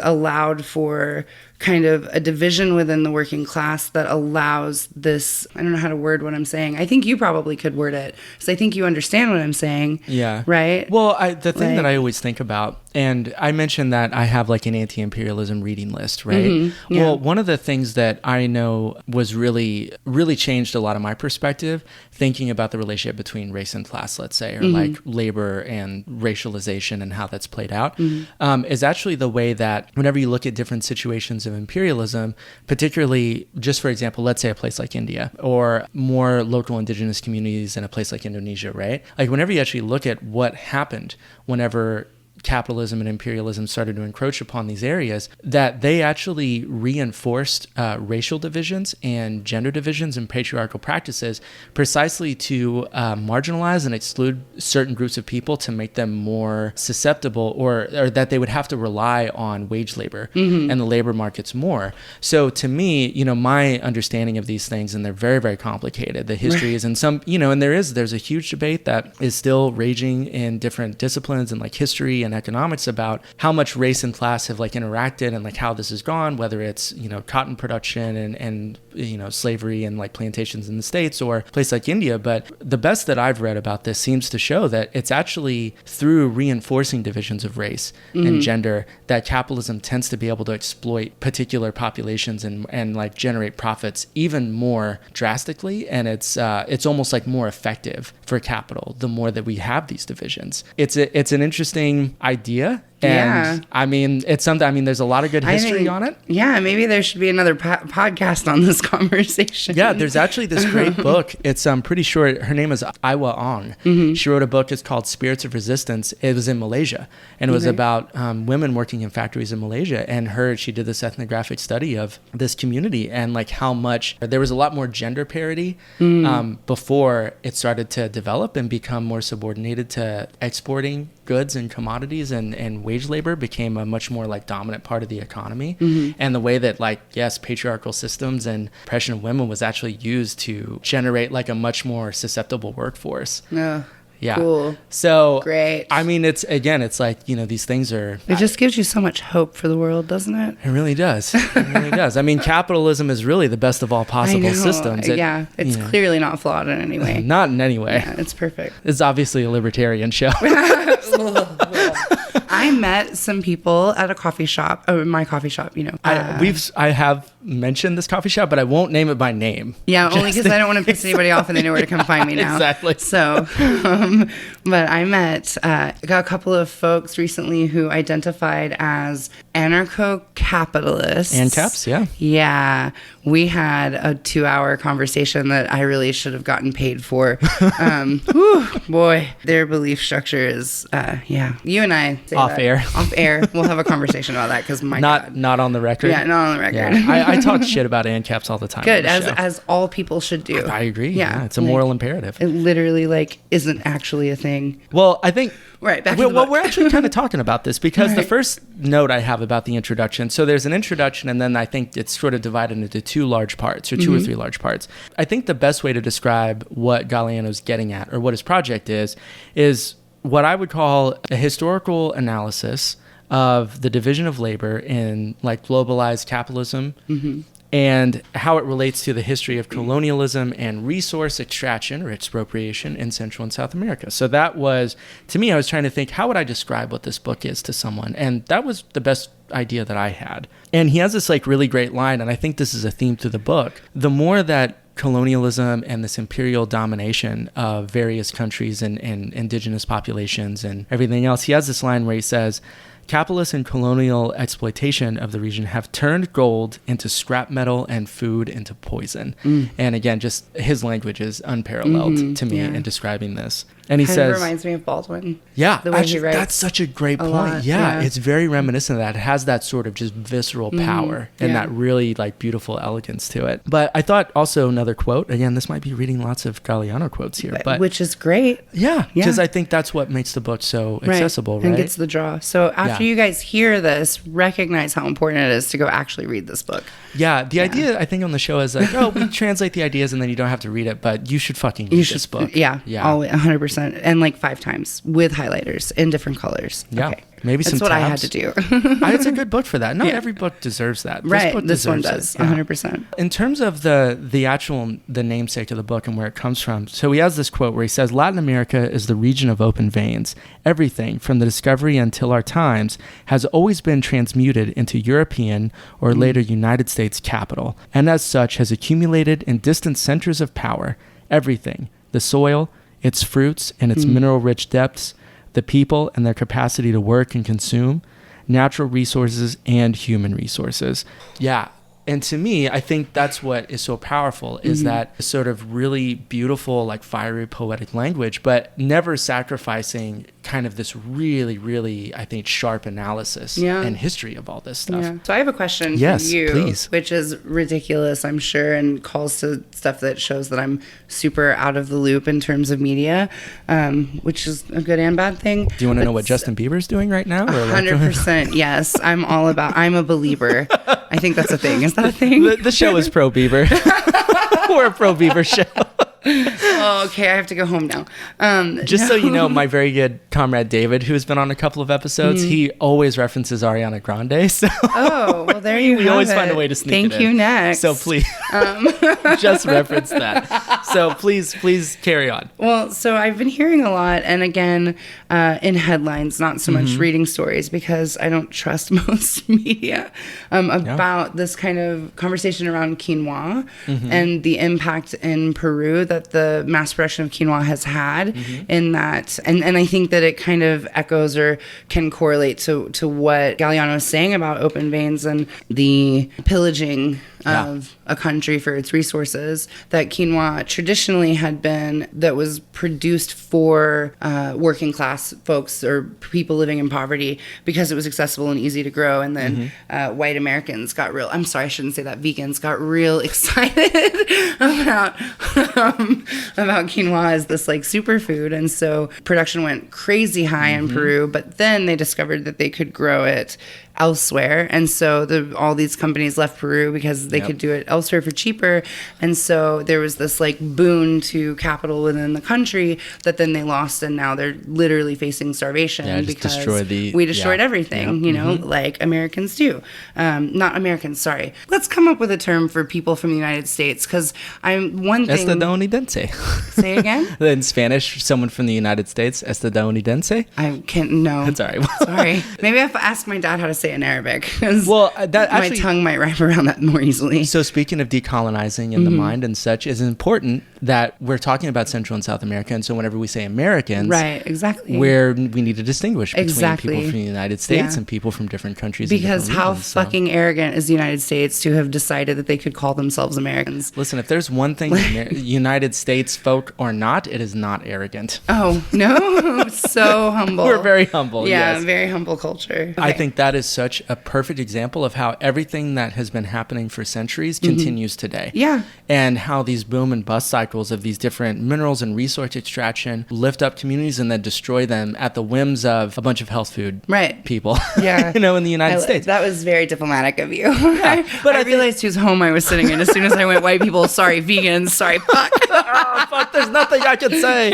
allowed for kind of a division within the working class that allows this, I don't know how to word what I'm saying. I think you probably could word it, because I think you understand what I'm saying. Yeah. Right? Well, the thing that I always think about, and I mentioned that I have like an anti-imperialism reading list, right? Yeah. Well, one of the things that I know was really, really changed a lot of my perspective, thinking about the relationship between race and class, let's say, or like labor and racialization and how that's played out, is actually the way that whenever you look at different situations of imperialism, particularly, just for example, let's say a place like India, or more local indigenous communities in a place like Indonesia, right? Like, whenever you actually look at what happened whenever capitalism and imperialism started to encroach upon these areas, that they actually reinforced racial divisions and gender divisions and patriarchal practices precisely to marginalize and exclude certain groups of people, to make them more susceptible, or that they would have to rely on wage labor and the labor markets more. So to me, my understanding of these things, and they're very, very complicated. The history is in some, and there's a huge debate that is still raging in different disciplines, and like history and economics about how much race and class have like interacted and like how this has gone, whether it's, you know, cotton production and you know, slavery and like plantations in the States or a place like India. But the best that I've read about this seems to show that it's actually through reinforcing divisions of race and gender that capitalism tends to be able to exploit particular populations and like generate profits even more drastically. And it's almost like more effective for capital the more that we have these divisions. It's an interesting idea. And I mean, it's something, I mean, there's a lot of good history on it. Yeah, maybe there should be another podcast on this conversation. Yeah, there's actually this great book. It's pretty short. Her name is Iwa She wrote a book. It's called Spirits of Resistance. It was in Malaysia, and it was about women working in factories in Malaysia. And she did this ethnographic study of this community and like how much there was a lot more gender parity before it started to develop and become more subordinated to exporting goods and commodities, and wage labor became a much more like dominant part of the economy. And the way that like, yes, patriarchal systems and oppression of women was actually used to generate like a much more susceptible workforce. Yeah. Cool. So great. I mean, it's like, you know, these things are. It just gives you so much hope for the world, doesn't it? It really does. It really does. I mean, capitalism is really the best of all possible systems. It's clearly not flawed in any way. Not in any way. Yeah, it's perfect. It's obviously a libertarian show. I met some people at a coffee shop, my coffee shop, you know. I have mentioned this coffee shop, but I won't name it by name. Yeah, only because I don't want to piss anybody off and they know where to come find me now. Exactly. So, but I met got a couple of folks recently who identified as anarcho-capitalists. ANCAPs, yeah. Yeah. We had a 2-hour conversation that I really should have gotten paid for. Boy, their belief structure is, You and I say off air. We'll have a conversation about that because not on the record. Yeah, not on the record. Yeah. I talk shit about ANCAPs all the time. Good, as all people should do. I agree. Yeah, it's a moral imperative. It literally like isn't actually a thing. Well, I think right. Back to the book. We're actually kind of talking about this because the first note I have about the introduction. So there's an introduction, and then I think it's sort of divided into two large parts, or two or three large parts. I think the best way to describe what Galeano's getting at, or what his project is what I would call a historical analysis of the division of labor in like globalized capitalism and how it relates to the history of colonialism and resource extraction or expropriation in Central and South America. So that was, to me, I was trying to think, how would I describe what this book is to someone? And that was the best idea that I had. And he has this like really great line, and I think this is a theme through the book. The more that colonialism and this imperial domination of various countries and indigenous populations and everything else, he has this line where he says, capitalist and colonial exploitation of the region have turned gold into scrap metal and food into poison. And again, just his language is unparalleled to me in describing this. And he says, reminds me of Baldwin. Yeah, the way he writes. That's such a great point. Yeah, it's very reminiscent of that. It has that sort of just visceral power and that really like beautiful elegance to it. But I thought also another quote, again, this might be reading lots of Galeano quotes here, but which is great. Yeah, because I think that's what makes the book so accessible, right? And gets the draw. So after you guys hear this, recognize how important it is to go actually read this book. Yeah, the idea I think on the show is like, oh, we translate the ideas and then you don't have to read it, but you should fucking read this book. Yeah, 100%. And like 5 times with highlighters in different colors. Yeah. Okay. Maybe That's some what tabs. I had to do. It's a good book for that. Not every book deserves that. This one does, 100%. In terms of the namesake of the book and where it comes from, so he has this quote where he says, Latin America is the region of open veins. Everything, from the discovery until our times, has always been transmuted into European or later United States capital, and as such has accumulated in distant centers of power. Everything, the soil, its fruits and its mineral-rich depths, the people and their capacity to work and consume, natural resources and human resources. Yeah. And to me, I think that's what is so powerful is that sort of really beautiful, like fiery poetic language, but never sacrificing kind of this really, really, I think, sharp analysis and history of all this stuff. Yeah. So I have a question for you, please. Which is ridiculous, I'm sure, and calls to stuff that shows that I'm super out of the loop in terms of media, which is a good and bad thing. Do you want to know what Justin Bieber's doing right now? 100%, yes. I'm a believer. I think that's a thing. Is that a thing? The show is pro Bieber. We're a pro Bieber show. Oh, okay. I have to go home now. Just so you know, my very good comrade David, who has been on a couple of episodes, he always references Ariana Grande. So oh, well, there you go. We always find a way to sneak it in. Thank you, next. So please, just reference that. So please carry on. Well, so I've been hearing a lot, and again, in headlines, not so much reading stories, because I don't trust most media, about this kind of conversation around quinoa and the impact in Peru that the mass production of quinoa has had in that. And I think that it kind of echoes or can correlate to what Galeano is saying about open veins and the pillaging of a country for its resources, that quinoa traditionally had been, that was produced for working class folks or people living in poverty because it was accessible and easy to grow. And then white Americans got real, I'm sorry, I shouldn't say that, vegans got real excited about quinoa as this like superfood. And so production went crazy high in Peru, but then they discovered that they could grow it elsewhere, and so all these companies left Peru because they could do it elsewhere for cheaper. And so there was this like boon to capital within the country that then they lost, and now they're literally facing starvation because we destroyed everything, you know, like Americans do. Not Americans, sorry. Let's come up with a term for people from the United States, because Estadounidense. Say again? In Spanish, someone from the United States, estadounidense. I can't, no. That's all right. Sorry. Maybe I have to ask my dad how to say it in Arabic. Well, that my tongue might wrap around that more easily. So speaking of decolonizing in the mind and such, it's important that we're talking about Central and South America. And so whenever we say Americans, right, exactly, where we need to distinguish between people from the United States and people from different countries. Because how fucking arrogant is the United States to have decided that they could call themselves Americans? Listen, if there's one thing United States folk are not, it is not arrogant. Oh, no? So humble. We're very humble, yes. Very humble culture. Okay. I think that is such a perfect example of how everything that has been happening for centuries continues today. Yeah. And how these boom and bust cycles of these different minerals and resource extraction lift up communities and then destroy them at the whims of a bunch of health food people. Yeah. You know, in the United States. That was very diplomatic of you. Yeah. But I realized whose home I was sitting in as soon as I went white people, sorry, vegans, sorry, fuck. Oh, fuck, there's nothing I can say.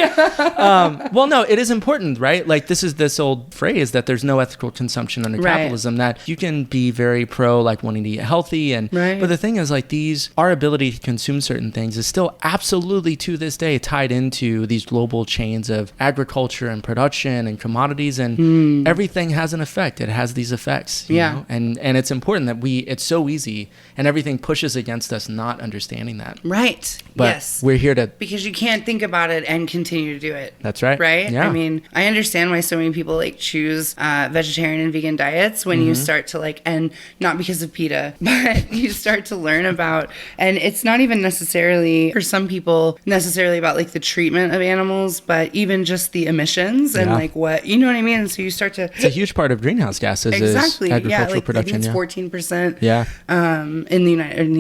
Well, no, it is important, right? Like this old phrase that there's no ethical consumption under capitalism, that you can be very pro like wanting to eat healthy but the thing is like our ability to consume certain things is still absolutely to this day tied into these global chains of agriculture and production and commodities, and everything has an effect. It has these effects, you know? And it's important that it's so easy and everything pushes against us not understanding that. Right. But we're here to, because you can't think about it and continue to do it. That's right. Right? Yeah. I mean, I understand why so many people like choose vegetarian and vegan diets when you start to like, and not because of PETA, but you start to learn about, and it's not even necessarily for some people necessarily about like the treatment of animals, but even just the emissions and like what, you know what I mean? And so you start to, it's a huge part of greenhouse gases is agricultural production. I think it's 14% in the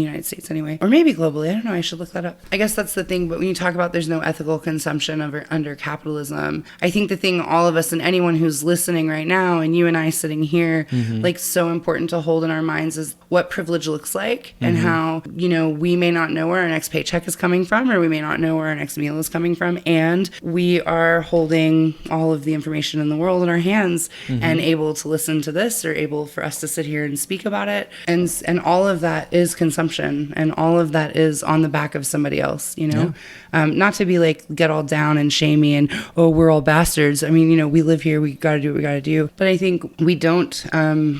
United States anyway, or maybe globally. I don't know. I should look that up. I guess that's the thing. But when you talk about there's no ethical consumption under capitalism, I think the thing all of us and anyone who's listening right now, and you and I sitting here, like so important to hold in our minds is what privilege looks like and how, you know, we may not know where our next paycheck is coming from, or we may not know where our next meal is coming from. And we are holding all of the information in the world in our hands and able to listen to this, or able for us to sit here and speak about it. And all of that is consumption, and all of that is on the back of somebody else, you know? Not to be like, get all down and shamey and, oh, we're all bastards. I mean, you know, we live here, we got to do what we got to do. But I think we don't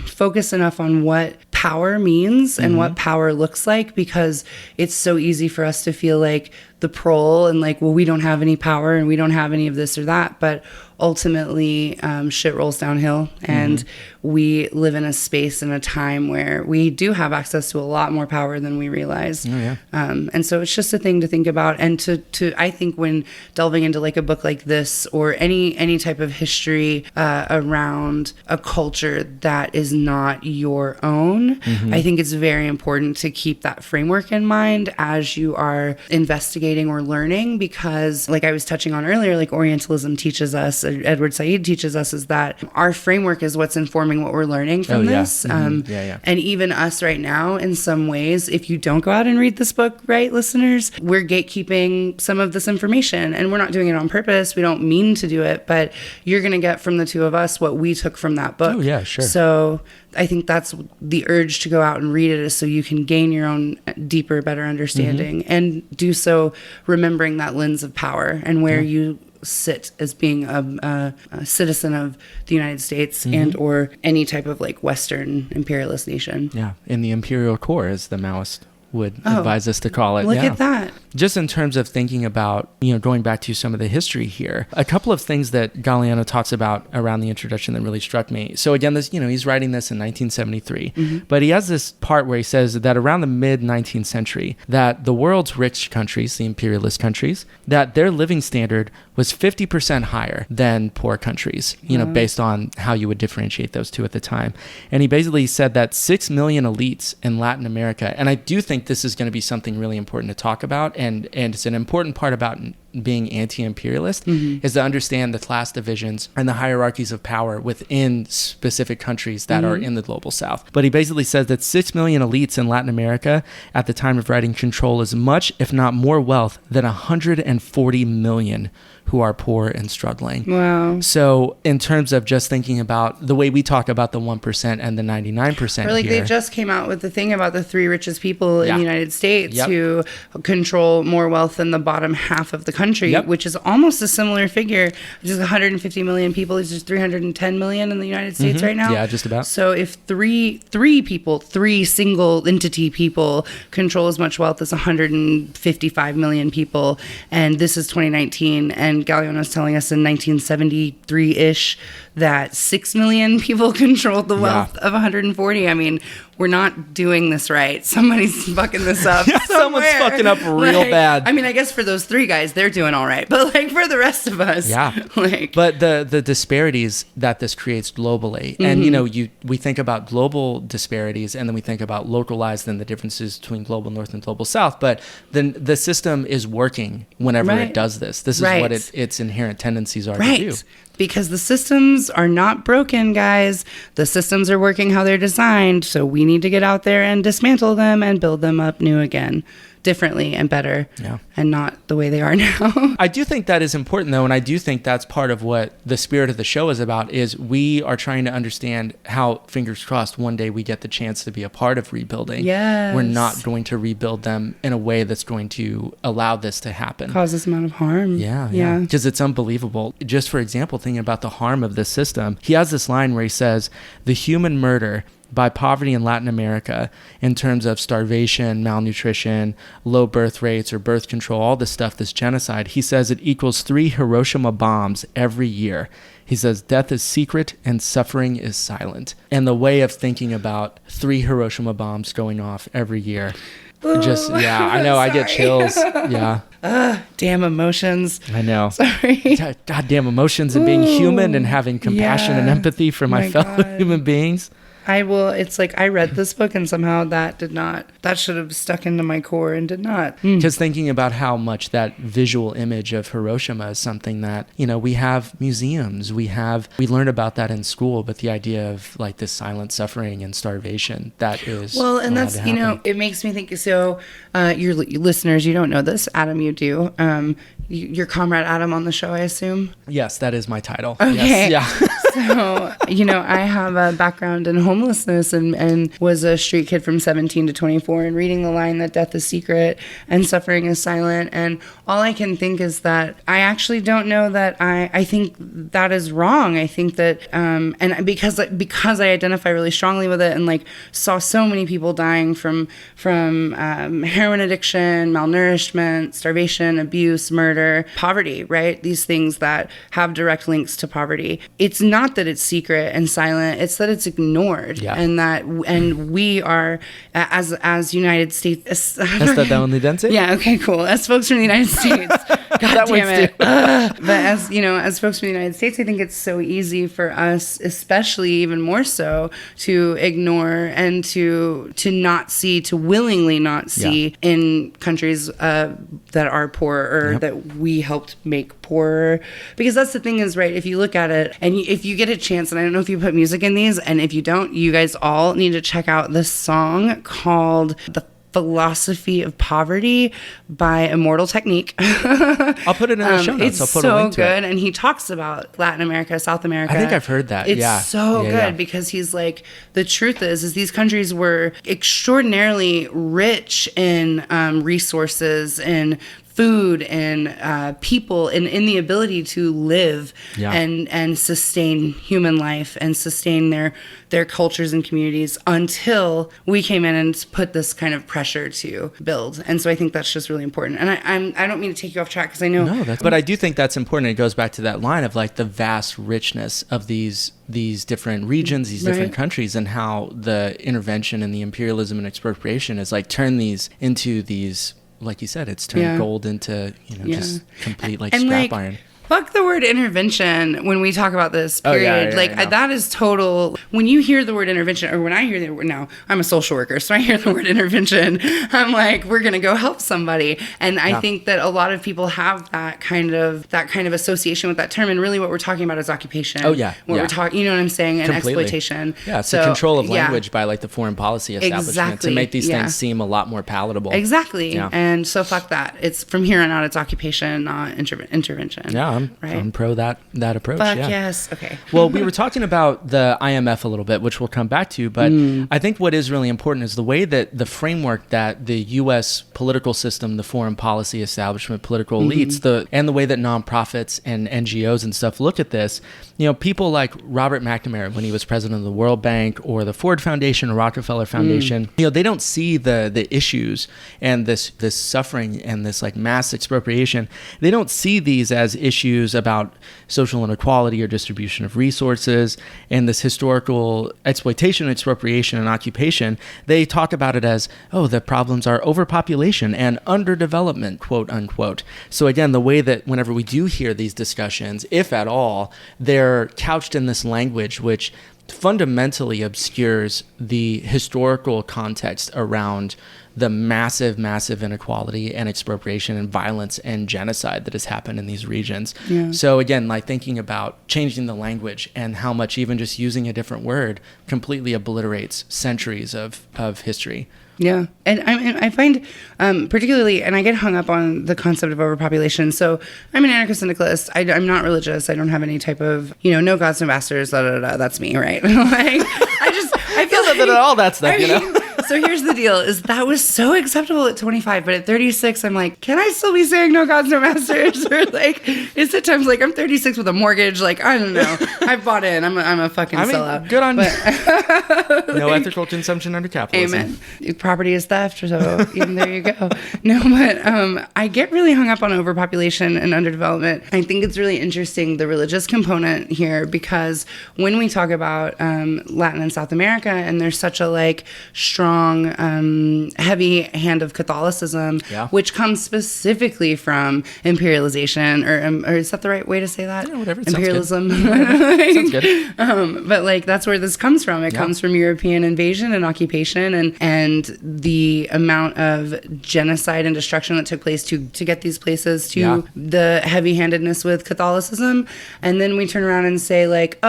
focus enough on what power means and what power looks like, because it's so easy for us to feel like the prole and like, well, we don't have any power and we don't have any of this or that. But ultimately, shit rolls downhill, and we live in a space and a time where we do have access to a lot more power than we realize. And so it's just a thing to think about. And to I think when delving into like a book like this, or any type of history around a culture that is not your own, I think it's very important to keep that framework in mind as you are investigating assimilating or learning, because like I was touching on earlier, like Orientalism teaches us, Edward Said teaches us, is that our framework is what's informing what we're learning from this. And even us right now, in some ways, if you don't go out and read this book, right, listeners, we're gatekeeping some of this information, and we're not doing it on purpose. We don't mean to do it, but you're going to get from the two of us what we took from that book. Oh, yeah, sure. So I think that's the urge to go out and read it, is so you can gain your own deeper, better understanding, and do so remembering that lens of power and where you sit as being a citizen of the United States and or any type of like Western imperialist nation. Yeah, in the imperial core, as the Maoist would advise us to call it. Look at that. Just in terms of thinking about, going back to some of the history here, a couple of things that Galeano talks about around the introduction that really struck me. So again, this, he's writing this in 1973, but he has this part where he says that around the mid-19th century, that the world's rich countries, the imperialist countries, that their living standard was 50% higher than poor countries, based on how you would differentiate those two at the time. And he basically said that 6 million elites in Latin America, and I do think this is going to be something really important to talk about, and it's an important part about being anti-imperialist, is to understand the class divisions and the hierarchies of power within specific countries that are in the global south. But he basically says that 6 million elites in Latin America at the time of writing control as much, if not more wealth than 140 million who are poor and struggling. Wow. So in terms of just thinking about the way we talk about the 1% and the 99% or like here, they just came out with the thing about the 3 richest people in the United States who control more wealth than the bottom half of the country, which is almost a similar figure. Just 150 million people. It's just 310 million in the United States right now. Yeah, just about. So if three single entity people control as much wealth as 155 million people, and this is 2019, and Galeano is telling us in 1973-ish that 6 million people controlled the wealth of 140. I mean, we're not doing this right. Somebody's fucking this up. Someone's fucking up real bad. I mean, I guess for those 3 guys, they're doing all right. But like for the rest of us, but the disparities that this creates globally, and we think about global disparities, and then we think about localized and the differences between global north and global south. But then the system is working whenever it does this. This is what its inherent tendencies are to do. Because the systems are not broken, guys. The systems are working how they're designed. So we need to get out there and dismantle them and build them up new again, differently and better, and not the way they are now. I do think that is important, though, and I do think that's part of what the spirit of the show is about, is we are trying to understand how, fingers crossed, one day we get the chance to be a part of rebuilding. Yes. We're not going to rebuild them in a way that's going to allow this to happen. Cause this amount of harm. Yeah. Because it's unbelievable. Just for example, thinking about the harm of this system, he has this line where he says, the human murder by poverty in Latin America in terms of starvation, malnutrition, low birth rates or birth control, all this stuff, this genocide, he says it equals 3 Hiroshima bombs every year. He says death is secret and suffering is silent. And the way of thinking about 3 Hiroshima bombs going off every year, I know, I get chills. Damn emotions. I know. Sorry. Goddamn emotions and being human and having compassion and empathy for my fellow human beings. It's like I read this book and somehow that should have stuck into my core and did not. Just thinking about how much that visual image of Hiroshima is something that, we have museums, we learn about that in school, but the idea of like this silent suffering and starvation, that is. Well, and that's, it makes me think, so your listeners, you don't know this, Adam, you do. You're Comrade Adam on the show, I assume? Yes, that is my title. Okay. Yes. Yeah. So, I have a background in homelessness and was a street kid from 17 to 24, and reading the line that death is secret and suffering is silent. And all I can think is that I actually don't know that I think that is wrong. I think that, and because I identify really strongly with it and like saw so many people dying from heroin addiction, malnourishment, starvation, abuse, murder, poverty, right? These things that have direct links to poverty. It's not that it's secret and silent, it's that it's ignored. And we are as United States estadounidense. Yeah, okay, cool. As folks from the United States, God damn it. But as you know, as folks from the United States, I think it's so easy for us, especially even more so, to ignore and to not see, to willingly not see in countries that are poor or that we helped make poorer. Because that's the thing is, right, if you look at it and if you get a chance, and I don't know if you put music in these, and if you don't, you guys all need to check out this song called The Philosophy of Poverty by Immortal Technique. I'll put it in the show notes. I'll put a link to it. It's so good. And he talks about Latin America, South America. I think I've heard that. It's so good because he's like, the truth is these countries were extraordinarily rich in resources and food and people and in the ability to live and sustain human life and sustain their cultures and communities until we came in and put this kind of pressure to build. And so I think that's just really important. And I don't mean to take you off track because I know. No, but I do think that's important. It goes back to that line of like the vast richness of these different regions, these different countries, and how the intervention and the imperialism and expropriation is like turn these into these, like you said, it's turned gold into, just complete like scrap iron. Fuck the word intervention when we talk about this period. That is total. When you hear the word intervention, or when I hear the word, now I'm a social worker, so I hear the word intervention, I'm like, we're gonna go help somebody. And I think that a lot of people have that kind of association with that term. And really, what we're talking about is occupation. We're talking, you know what I'm saying, and exploitation. Yeah, it's the control of language by like the foreign policy establishment to make these things seem a lot more palatable. Exactly. Yeah. And so fuck that. It's from here on out, it's occupation, not intervention. Yeah. I'm pro that approach. Fuck yes. Okay. Well, we were talking about the IMF a little bit, which we'll come back to, but I think what is really important is the way that the framework that the U.S. political system, the foreign policy establishment, political elites, and the way that nonprofits and NGOs and stuff look at this. You know, people like Robert McNamara, when he was president of the World Bank, or the Ford Foundation or Rockefeller Foundation, they don't see the issues and this suffering and this like mass expropriation. They don't see these as issues about social inequality or distribution of resources and this historical exploitation, expropriation, and occupation. They talk about it as, the problems are overpopulation and underdevelopment, quote unquote. So again, the way that whenever we do hear these discussions, if at all, they're couched in this language which fundamentally obscures the historical context around the massive inequality and expropriation and violence and genocide that has happened in these regions. So again, like thinking about changing the language and how much even just using a different word completely obliterates centuries of history. Yeah. And I find particularly, and I get hung up on the concept of overpopulation. So I'm an anarcho-syndicalist. I'm not religious. I don't have any type of, no gods, no bastards, that's me, right? I feel like all that stuff, So here's the deal, is that was so acceptable at 25, but at 36, I'm like, can I still be saying no gods, no masters? Or like, is it times like I'm 36 with a mortgage? Like, I don't know. I've bought in. I'm a fucking sellout. Good on you. No ethical consumption under capitalism. Amen. Property is theft, so there you go. No, but I get really hung up on overpopulation and underdevelopment. I think it's really interesting, the religious component here, because when we talk about Latin and South America, and there's such a like strong heavy hand of Catholicism, which comes specifically from imperialization, or is that the right way to say that? Yeah, whatever. Imperialism. Sounds good. But like that's where this comes from. It comes from European invasion and occupation, and the amount of genocide and destruction that took place to get these places, to the heavy-handedness with Catholicism. And then we turn around and say like,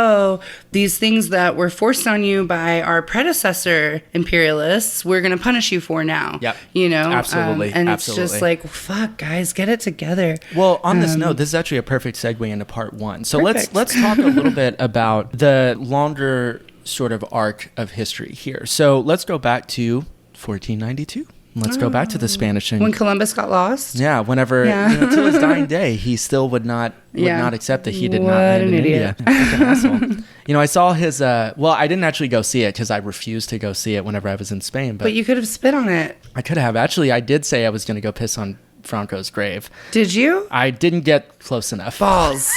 these things that were forced on you by our predecessor imperialists, we're going to punish you for now. Yep. Absolutely. And absolutely. It's just like, fuck, guys, get it together. Well, on this note, this is actually a perfect segue into part one. So let's talk a little bit about the longer sort of arc of history here. So let's go back to 1492. Let's go back to the Spanish thing. When Columbus got lost? Yeah, whenever, till his dying day, he still would not accept that he did not land in India. What an asshole. I saw his, I didn't actually go see it because I refused to go see it whenever I was in Spain. But you could have spit on it. I could have. Actually, I did say I was going to go piss on Franco's grave. Did you? I didn't get close enough. Balls.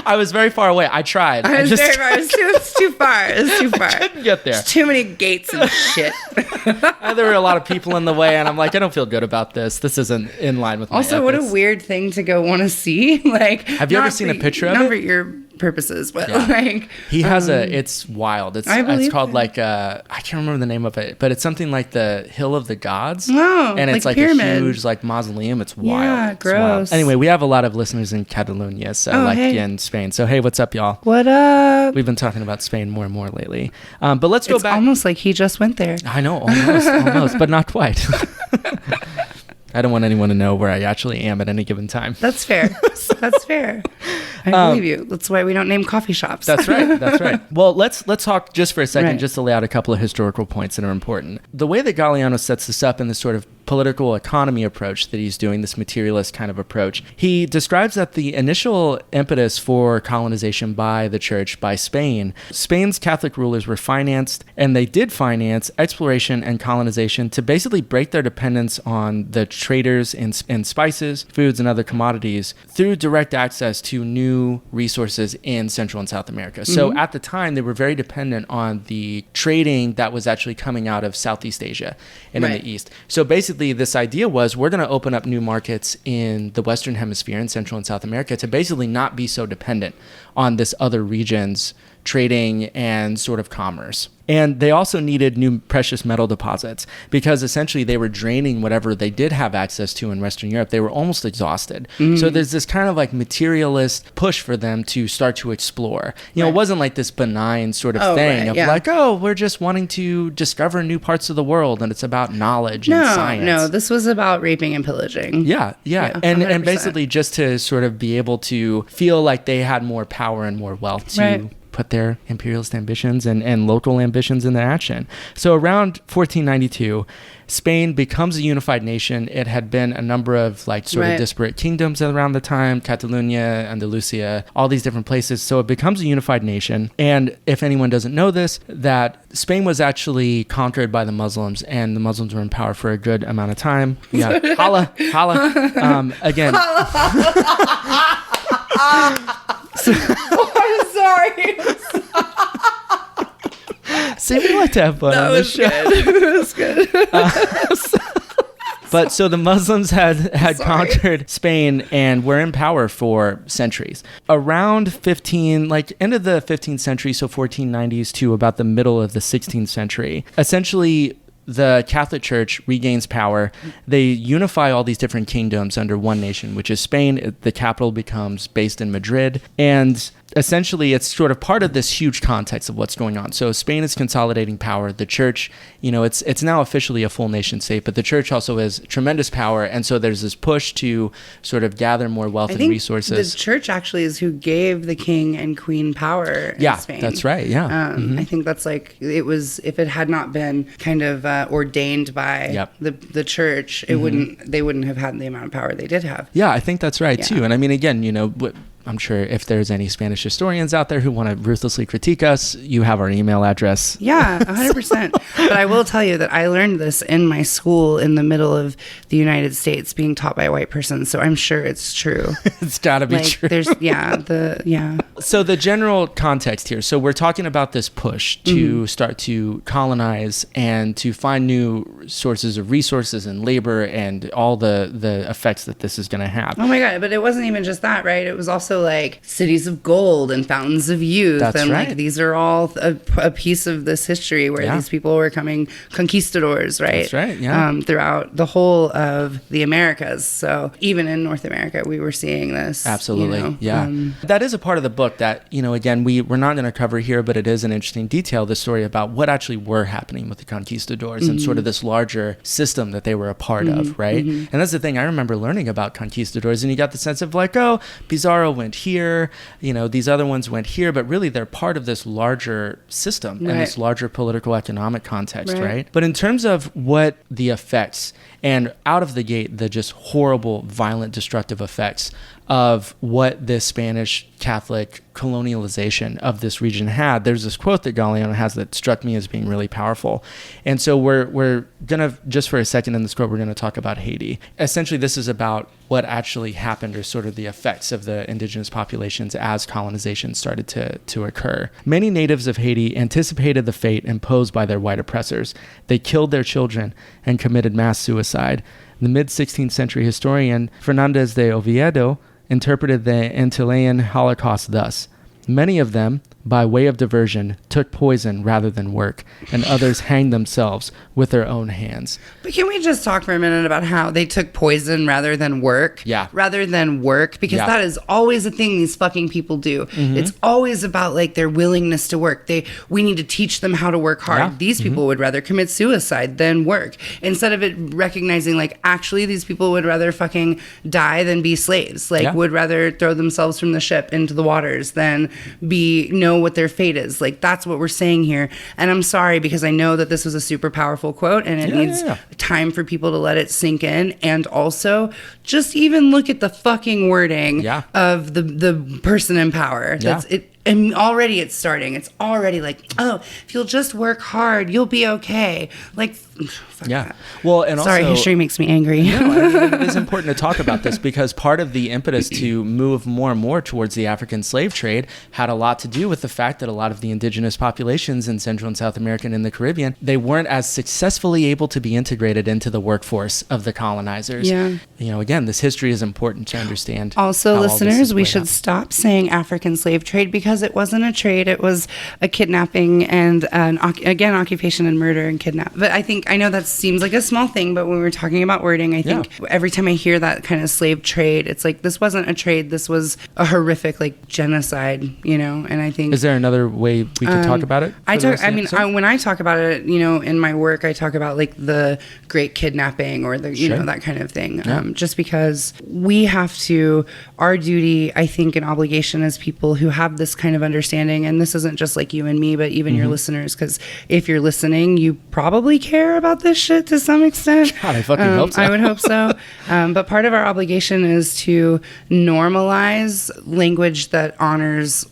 I was very far away. I tried. It was too far. It was too far. I couldn't get there. There's too many gates and shit. There were a lot of people in the way, and I'm like, I don't feel good about this. This isn't in line with my Also, ethics. what a weird thing to go want to see. Like, have you ever seen a picture of it? Not for your purposes, but like he has it's wild. It's called like I can't remember the name of it, but it's something like the Hill of the Gods. Oh, and it's like pyramid. a huge like mausoleum. It's wild. Yeah, It's gross. wild. Anyway, we have a lot of listeners in Catalonia, so in Spain. So hey, what's up, y'all? What up? We've been talking about Spain more and more lately. But let's go back. Almost like he just went there. I know, almost, but not quite. I don't want anyone to know where I actually am at any given time. That's fair. That's fair. I believe you. That's why we don't name coffee shops. That's right. That's right. Well, let's talk just for a second, Right. just to lay out a couple of historical points that are important. The way that Galeano sets this up in this sort of political economy approach that he's doing, this materialist kind of approach, he describes that the initial impetus for colonization by the church, by Spain, Spain's Catholic rulers were financed, and they did finance exploration and colonization to basically break their dependence on the traders in spices, foods, and other commodities through direct access to new resources in Central and South America. So at the time, they were very dependent on the trading that was actually coming out of Southeast Asia and in the East. So basically, this idea was we're going to open up new markets in the Western Hemisphere in Central and South America to basically not be so dependent on this other region's trading and sort of commerce. And they also needed new precious metal deposits because essentially they were draining whatever they did have access to in Western Europe. They were almost exhausted. So there's this kind of like materialist push for them to start to explore. You know, it wasn't like this benign sort of thing of like, oh, we're just wanting to discover new parts of the world and it's about knowledge and science. No, this was about raping and pillaging. Yeah. And basically just to sort of be able to feel like they had more power and more wealth to put their imperialist ambitions and local ambitions into action. So around 1492, Spain becomes a unified nation. It had been a number of like sort of disparate kingdoms around the time, Catalonia, Andalusia, all these different places. So it becomes a unified nation. And if anyone doesn't know this, that Spain was actually conquered by the Muslims, and the Muslims were in power for a good amount of time. Yeah, holla. Again. I'm sorry. See, we like to have fun on this show. That was good. But so the Muslims had conquered Spain and were in power for centuries. Around end of the 15th century, so 1490s to about the middle of the 16th century, essentially the Catholic Church regains power. They unify all these different kingdoms under one nation, which is Spain. The capital becomes based in Madrid. And essentially, it's sort of part of this huge context of what's going on. So Spain is consolidating power. The church, it's now officially a full nation state, but the church also has tremendous power. And so there's this push to sort of gather more wealth and resources. The church actually is who gave the king and queen power in Spain. That's right. Yeah. I think that's like, it was, if it had not been kind of ordained by the church, they wouldn't have had the amount of power they did have. Yeah, I think that's right too. And I mean, again, I'm sure if there's any Spanish historians out there who want to ruthlessly critique us, you have our email address. Yeah, 100%. But I will tell you that I learned this in my school in the middle of the United States being taught by a white person. So I'm sure it's true. It's got to be true. So the general context here. So we're talking about this push to start to colonize and to find new sources of resources and labor and all the effects that this is going to have. Oh my God. But it wasn't even just that, right? It was also like cities of gold and fountains of youth. That's and right. like these are all a piece of this history where these people were coming conquistadors, right? That's right, yeah. Throughout the whole of the Americas. So even in North America, we were seeing this. Absolutely, that is a part of the book that, again, we're not going to cover here, but it is an interesting detail, the story about what actually were happening with the conquistadors and sort of this larger system that they were a part of, right? And that's the thing, I remember learning about conquistadors, and you got the sense of like, oh, Pizarro went here, these other ones went here, but really they're part of this larger system and this larger political economic context, right? But in terms of what the effects And out of the gate, the just horrible, violent, destructive effects of what this Spanish Catholic colonialization of this region had. There's this quote that Galeano has that struck me as being really powerful. And so we're going to, just for a second in this quote, we're going to talk about Haiti. Essentially, this is about what actually happened, or sort of the effects of the indigenous populations as colonization started to occur. Many natives of Haiti anticipated the fate imposed by their white oppressors. They killed their children and committed mass suicide. The mid-16th century historian Fernández de Oviedo interpreted the Antillean Holocaust thus: many of them, by way of diversion, took poison rather than work, and others hanged themselves with their own hands. But can we just talk for a minute about how they took poison rather than work? Yeah. Rather than work, because that is always a thing these fucking people do. It's always about like their willingness to work. We need to teach them how to work hard. Yeah. These people would rather commit suicide than work. Instead of it recognizing like actually these people would rather fucking die than be slaves. Like would rather throw themselves from the ship into the waters than know what their fate is. Like that's what we're saying here. And I'm sorry, because I know that this was a super powerful quote and it needs time for people to let it sink in. And also just even look at the fucking wording of the person in power. That's it. And already it's starting. It's already like, oh, if you'll just work hard, you'll be okay. Like, fuck that. Well, and sorry, also, history makes me angry. No, I mean, it is important to talk about this because part of the impetus to move more and more towards the African slave trade had a lot to do with the fact that a lot of the indigenous populations in Central and South America and in the Caribbean, they weren't as successfully able to be integrated into the workforce of the colonizers. Yeah. You know, again, this history is important to understand. Also, listeners, we should stop saying African slave trade because it wasn't a trade. It was a kidnapping and again, occupation and murder and kidnap. But I know that seems like a small thing, but when we're talking about wording, I think every time I hear that kind of slave trade, it's like, this wasn't a trade. This was a horrific like genocide, you know? And I think... Is there another way we could talk about it? When I talk about it, you know, in my work, I talk about like the great kidnapping or the, you know, that kind of thing. Just because we have to, our duty, I think, and obligation as people who have this kind of understanding, and this isn't just like you and me, but even your listeners, because if you're listening, you probably care about this shit to some extent. God, I fucking hope so. I would hope so. But part of our obligation is to normalize language that honors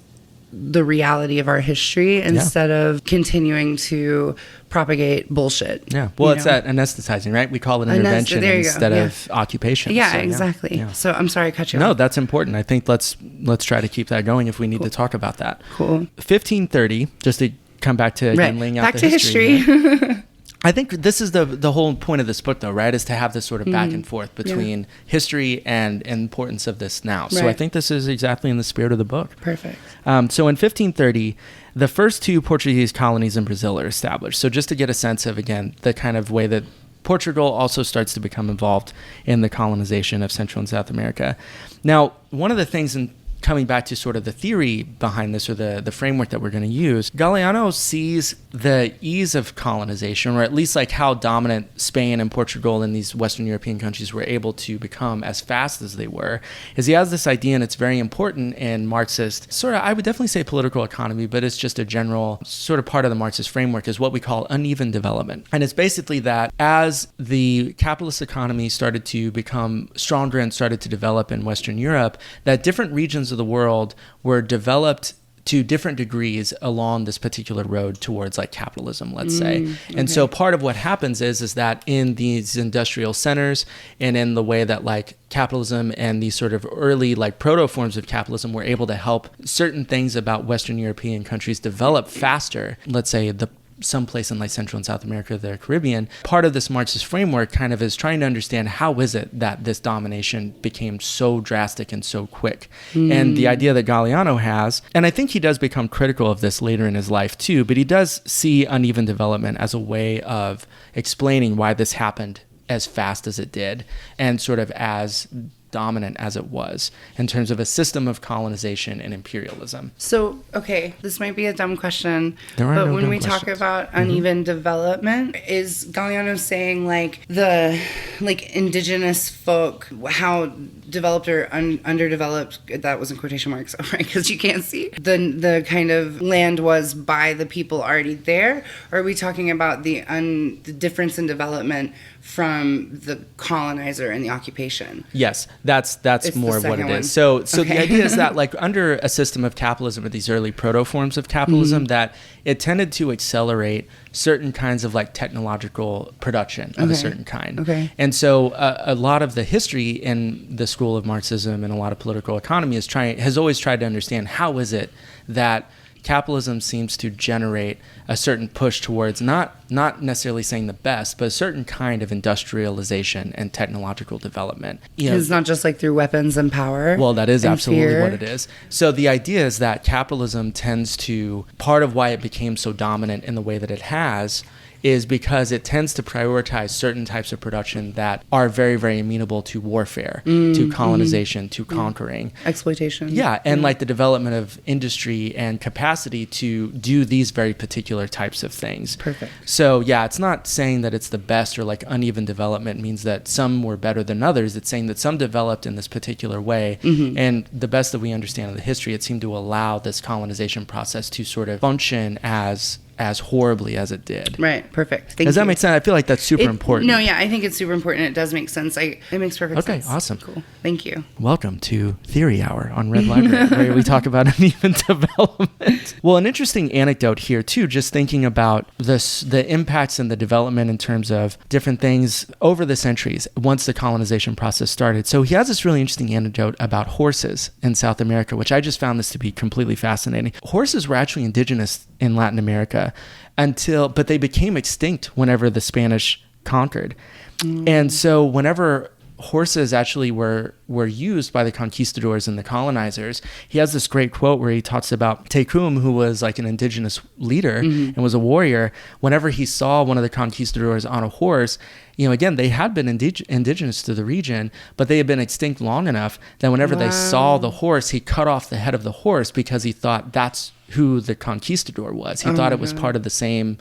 the reality of our history instead of continuing to propagate bullshit. Yeah. Well, it's that anesthetizing, right? We call it intervention instead of occupation. Yeah, so, exactly. Yeah. So I'm sorry I cut you off. No, that's important. I think let's try to keep that going if we need to talk about that. Cool. 1530, just to come back to again laying out back the to history. I think this is the whole point of this book, though, right? Is to have this sort of back and forth between history and importance of this now. So I think this is exactly in the spirit of the book. Perfect. So in 1530, the first two Portuguese colonies in Brazil are established. So just to get a sense of, again, the kind of way that Portugal also starts to become involved in the colonization of Central and South America. Now, one of the things in coming back to sort of the theory behind this, or the framework that we're going to use, Galeano sees the ease of colonization, or at least like how dominant Spain and Portugal and these Western European countries were able to become as fast as they were, is he has this idea, and it's very important in Marxist, sort of, I would definitely say political economy, but it's just a general sort of part of the Marxist framework, is what we call uneven development. And it's basically that as the capitalist economy started to become stronger and started to develop in Western Europe, that different regions of the world were developed to different degrees along this particular road towards like capitalism, let's say. And so part of what happens is that in these industrial centers and in the way that like capitalism and these sort of early like proto forms of capitalism were able to help certain things about Western European countries develop faster, let's say someplace in like Central and South America, the Caribbean, part of this Marxist framework kind of is trying to understand how is it that this domination became so drastic and so quick. And the idea that Galeano has, and I think he does become critical of this later in his life too, but he does see uneven development as a way of explaining why this happened as fast as it did and sort of as dominant as it was in terms of a system of colonization and imperialism. So, okay, this might be a dumb question, but when we talk about uneven development, is Galeano saying like the indigenous folk, how developed or underdeveloped, that was in quotation marks, right? Because you can't see, the kind of land was by the people already there? Or are we talking about the difference in development from the colonizer and the occupation. Yes, that's It's more the what it second is. So Okay. the idea is that like under a system of capitalism or these early proto-forms of capitalism, that it tended to accelerate certain kinds of like technological production of a certain kind. Okay. And so a lot of the history in the school of Marxism and a lot of political economy has always tried to understand how is it that capitalism seems to generate a certain push towards not necessarily saying the best, but a certain kind of industrialization and technological development. It's not just like through weapons and power. Well, that is and absolutely fear. what it is. So the idea is that capitalism tends to, part of why it became so dominant in the way that it has, is because it tends to prioritize certain types of production that are very, very amenable to warfare, to colonization, to conquering. Exploitation. Yeah, and like the development of industry and capacity to do these very particular types of things. Perfect. So yeah, it's not saying that it's the best or like uneven development means that some were better than others. It's saying that some developed in this particular way. And the best that we understand of the history, it seemed to allow this colonization process to sort of function as horribly as it did. Right. Perfect. Does that make sense? I feel like that's super important. No, yeah, I think it's super important. It does make sense. It makes perfect sense. Okay, awesome. Cool. Thank you. Welcome to Theory Hour on Red Library, where we talk about uneven development. Well, an interesting anecdote here, too, just thinking about the impacts and the development in terms of different things over the centuries once the colonization process started. So he has this really interesting anecdote about horses in South America, which I just found this to be completely fascinating. Horses were actually indigenous in Latin America but they became extinct whenever the Spanish conquered. And so whenever horses actually were used by the conquistadors and the colonizers, he has this great quote where he talks about Tecum, who was like an indigenous leader and was a warrior. Whenever he saw one of the conquistadors on a horse, again, they had been indigenous to the region, but they had been extinct long enough that whenever they saw the horse, he cut off the head of the horse because he thought that's who the conquistador was. He thought it was part of the same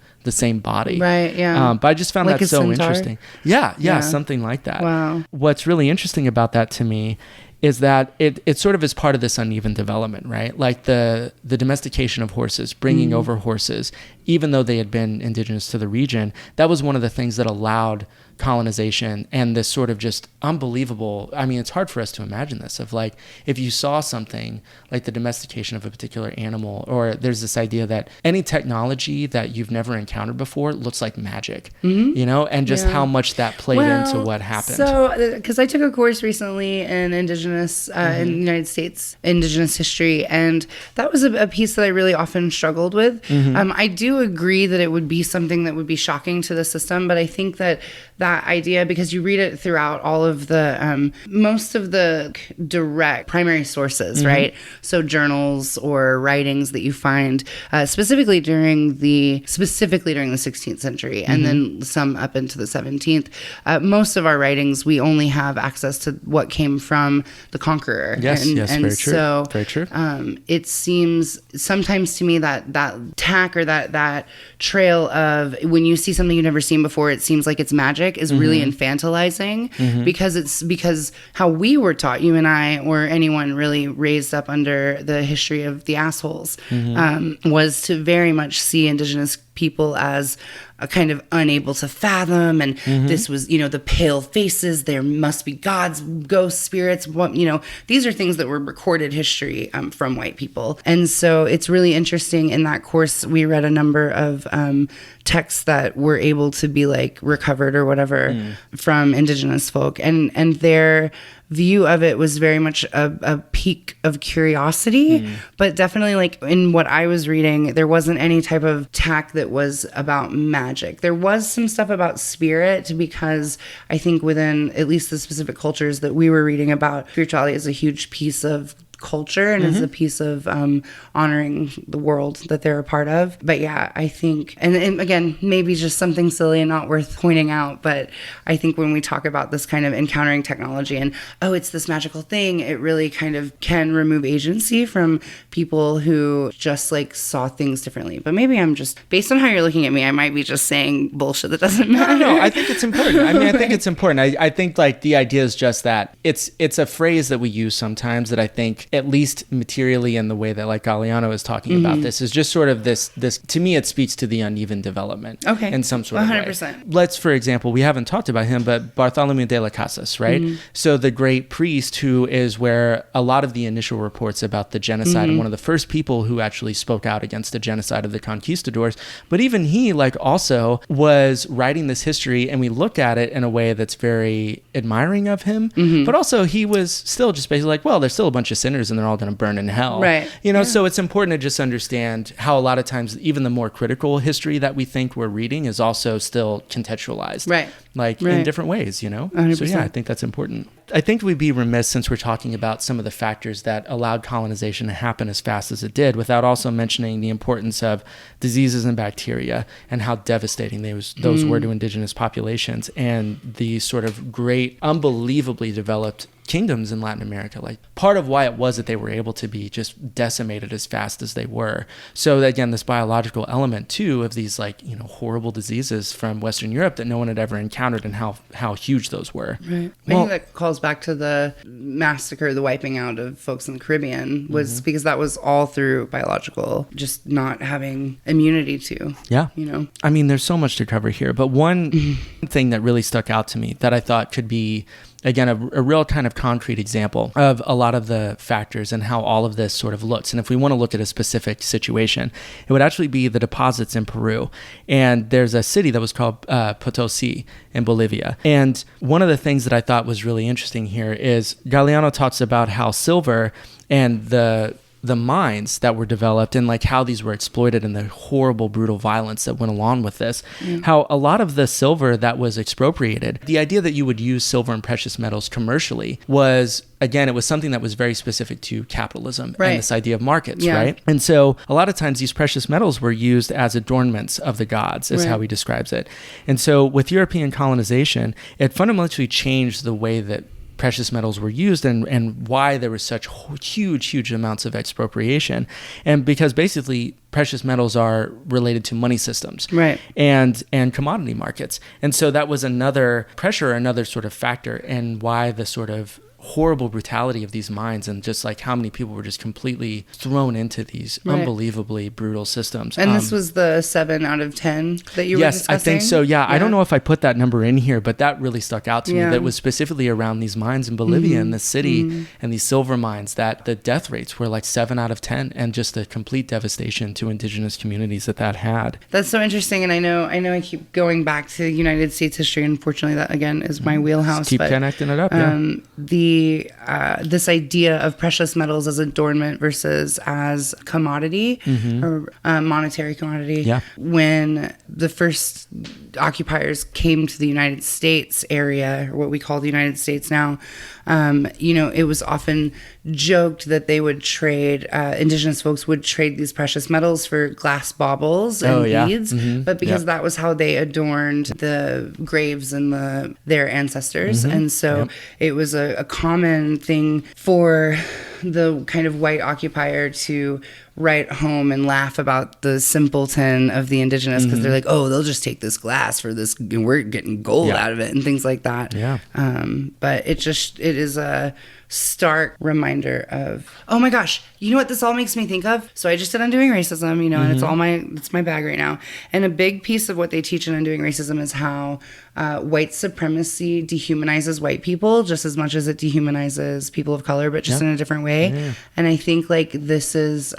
body. Right, yeah. But I just found Like that a so centaur? interesting. Yeah, something like that. Wow. What's really interesting about that to me is that it sort of is part of this uneven development, right? Like the domestication of horses, bringing over horses, even though they had been indigenous to the region, that was one of the things that allowed colonization and this sort of just unbelievable, I mean, it's hard for us to imagine this, of like, if you saw something like the domestication of a particular animal, or there's this idea that any technology that you've never encountered before looks like magic, and just how much that played into what happened. So, because I took a course recently in indigenous, in the United States, indigenous history, and that was a piece that I really often struggled with. I do agree that it would be something that would be shocking to the system, but I think that idea, because you read it throughout all of the most of the direct primary sources, right? So journals or writings that you find specifically during the 16th century, and then some up into the 17th. Most of our writings, we only have access to what came from the conqueror. Yes, and very true. So very true. It seems sometimes to me that tack or that trail of when you see something you've never seen before, it seems like it's magic, is really infantilizing, because how we were taught, you and I, or anyone really raised up under the history of the assholes, was to very much see indigenous people as a kind of unable to fathom, and this was, the pale faces, there must be gods, ghosts, spirits, these are things that were recorded history from white people. And so it's really interesting. In that course, we read a number of texts that were able to be like recovered or whatever from indigenous folk, and their view of it was very much a peak of curiosity, but definitely, like, in what I was reading, there wasn't any type of tack that was about magic. There was some stuff about spirit, because I think within at least the specific cultures that we were reading about, spirituality is a huge piece of culture and is a piece of honoring the world that they're a part of. But yeah, I think, and again, maybe just something silly and not worth pointing out, but I think when we talk about this kind of encountering technology and, it's this magical thing, it really kind of can remove agency from people who just like saw things differently. But maybe I'm just, based on how you're looking at me, I might be just saying bullshit that doesn't matter. No, I think it's important. I think it's important. I think like the idea is just that it's a phrase that we use sometimes that I think think, at least materially in the way that like Galeano is talking about this, is just sort of this, to me, it speaks to the uneven development in some sort of 100%. Way. Let's, for example, we haven't talked about him, but Bartholomew de las Casas, right? So the great priest who is where a lot of the initial reports about the genocide and one of the first people who actually spoke out against the genocide of the conquistadors. But even he like also was writing this history, and we look at it in a way that's very admiring of him. But also he was still just basically like, well, there's still a bunch of sinners and they're all going to burn in hell. Right. You know, so it's important to just understand how a lot of times even the more critical history that we think we're reading is also still contextualized. Right. Like in different ways, you know? 100%. So yeah, I think that's important. I think we'd be remiss, since we're talking about some of the factors that allowed colonization to happen as fast as it did, without also mentioning the importance of diseases and bacteria and how devastating those were to indigenous populations, and the sort of great, unbelievably developed kingdoms in Latin America. Like part of why it was that they were able to be just decimated as fast as they were. So again, this biological element too of these like, you know, horrible diseases from Western Europe that no one had ever encountered, and how huge those were. Right. I think that calls back to the massacre, the wiping out of folks in the Caribbean, was because that was all through biological, just not having immunity to. Yeah. You know? I mean, there's so much to cover here, but one thing that really stuck out to me that I thought could be, again, a real kind of concrete example of a lot of the factors and how all of this sort of looks. And if we want to look at a specific situation, it would actually be the deposits in Peru. And there's a city that was called Potosi in Bolivia. And one of the things that I thought was really interesting here is Galeano talks about how silver and the mines that were developed and like how these were exploited and the horrible, brutal violence that went along with this, how a lot of the silver that was expropriated, the idea that you would use silver and precious metals commercially was, again, it was something that was very specific to capitalism and this idea of markets, right? And so a lot of times these precious metals were used as adornments of the gods, is how he describes it. And so with European colonization, it fundamentally changed the way that precious metals were used and why there was such huge amounts of expropriation. And because basically precious metals are related to money systems and commodity markets. And so that was another pressure, another sort of factor in why the sort of horrible brutality of these mines and just like how many people were just completely thrown into these unbelievably brutal systems. And this was the 7 out of 10 that you were discussing? Yes, I think so. Yeah. I don't know if I put that number in here, but that really stuck out to me. That was specifically around these mines in Bolivia and the city and these silver mines, that the death rates were like 7 out of 10 and just the complete devastation to indigenous communities that had. That's so interesting. And I know I keep going back to United States history. Unfortunately, that again is my wheelhouse. Just keep connecting it up. This idea of precious metals as adornment versus as commodity or monetary commodity. When the first occupiers came to the United States area, or what we call the United States now, it was often joked that they would trade, indigenous folks would trade these precious metals for glass baubles and beads, but because that was how they adorned the graves and their ancestors. And so it was a common thing for the kind of white occupier to write home and laugh about the simpleton of the indigenous, because they're like, oh, they'll just take this glass for this, and we're getting gold out of it and things like that. But it is a stark reminder of, oh my gosh, you know what this all makes me think of? So I just did Undoing Racism, and it's my bag right now. And a big piece of what they teach in Undoing Racism is how white supremacy dehumanizes white people just as much as it dehumanizes people of color, but just in a different way. And I think like this is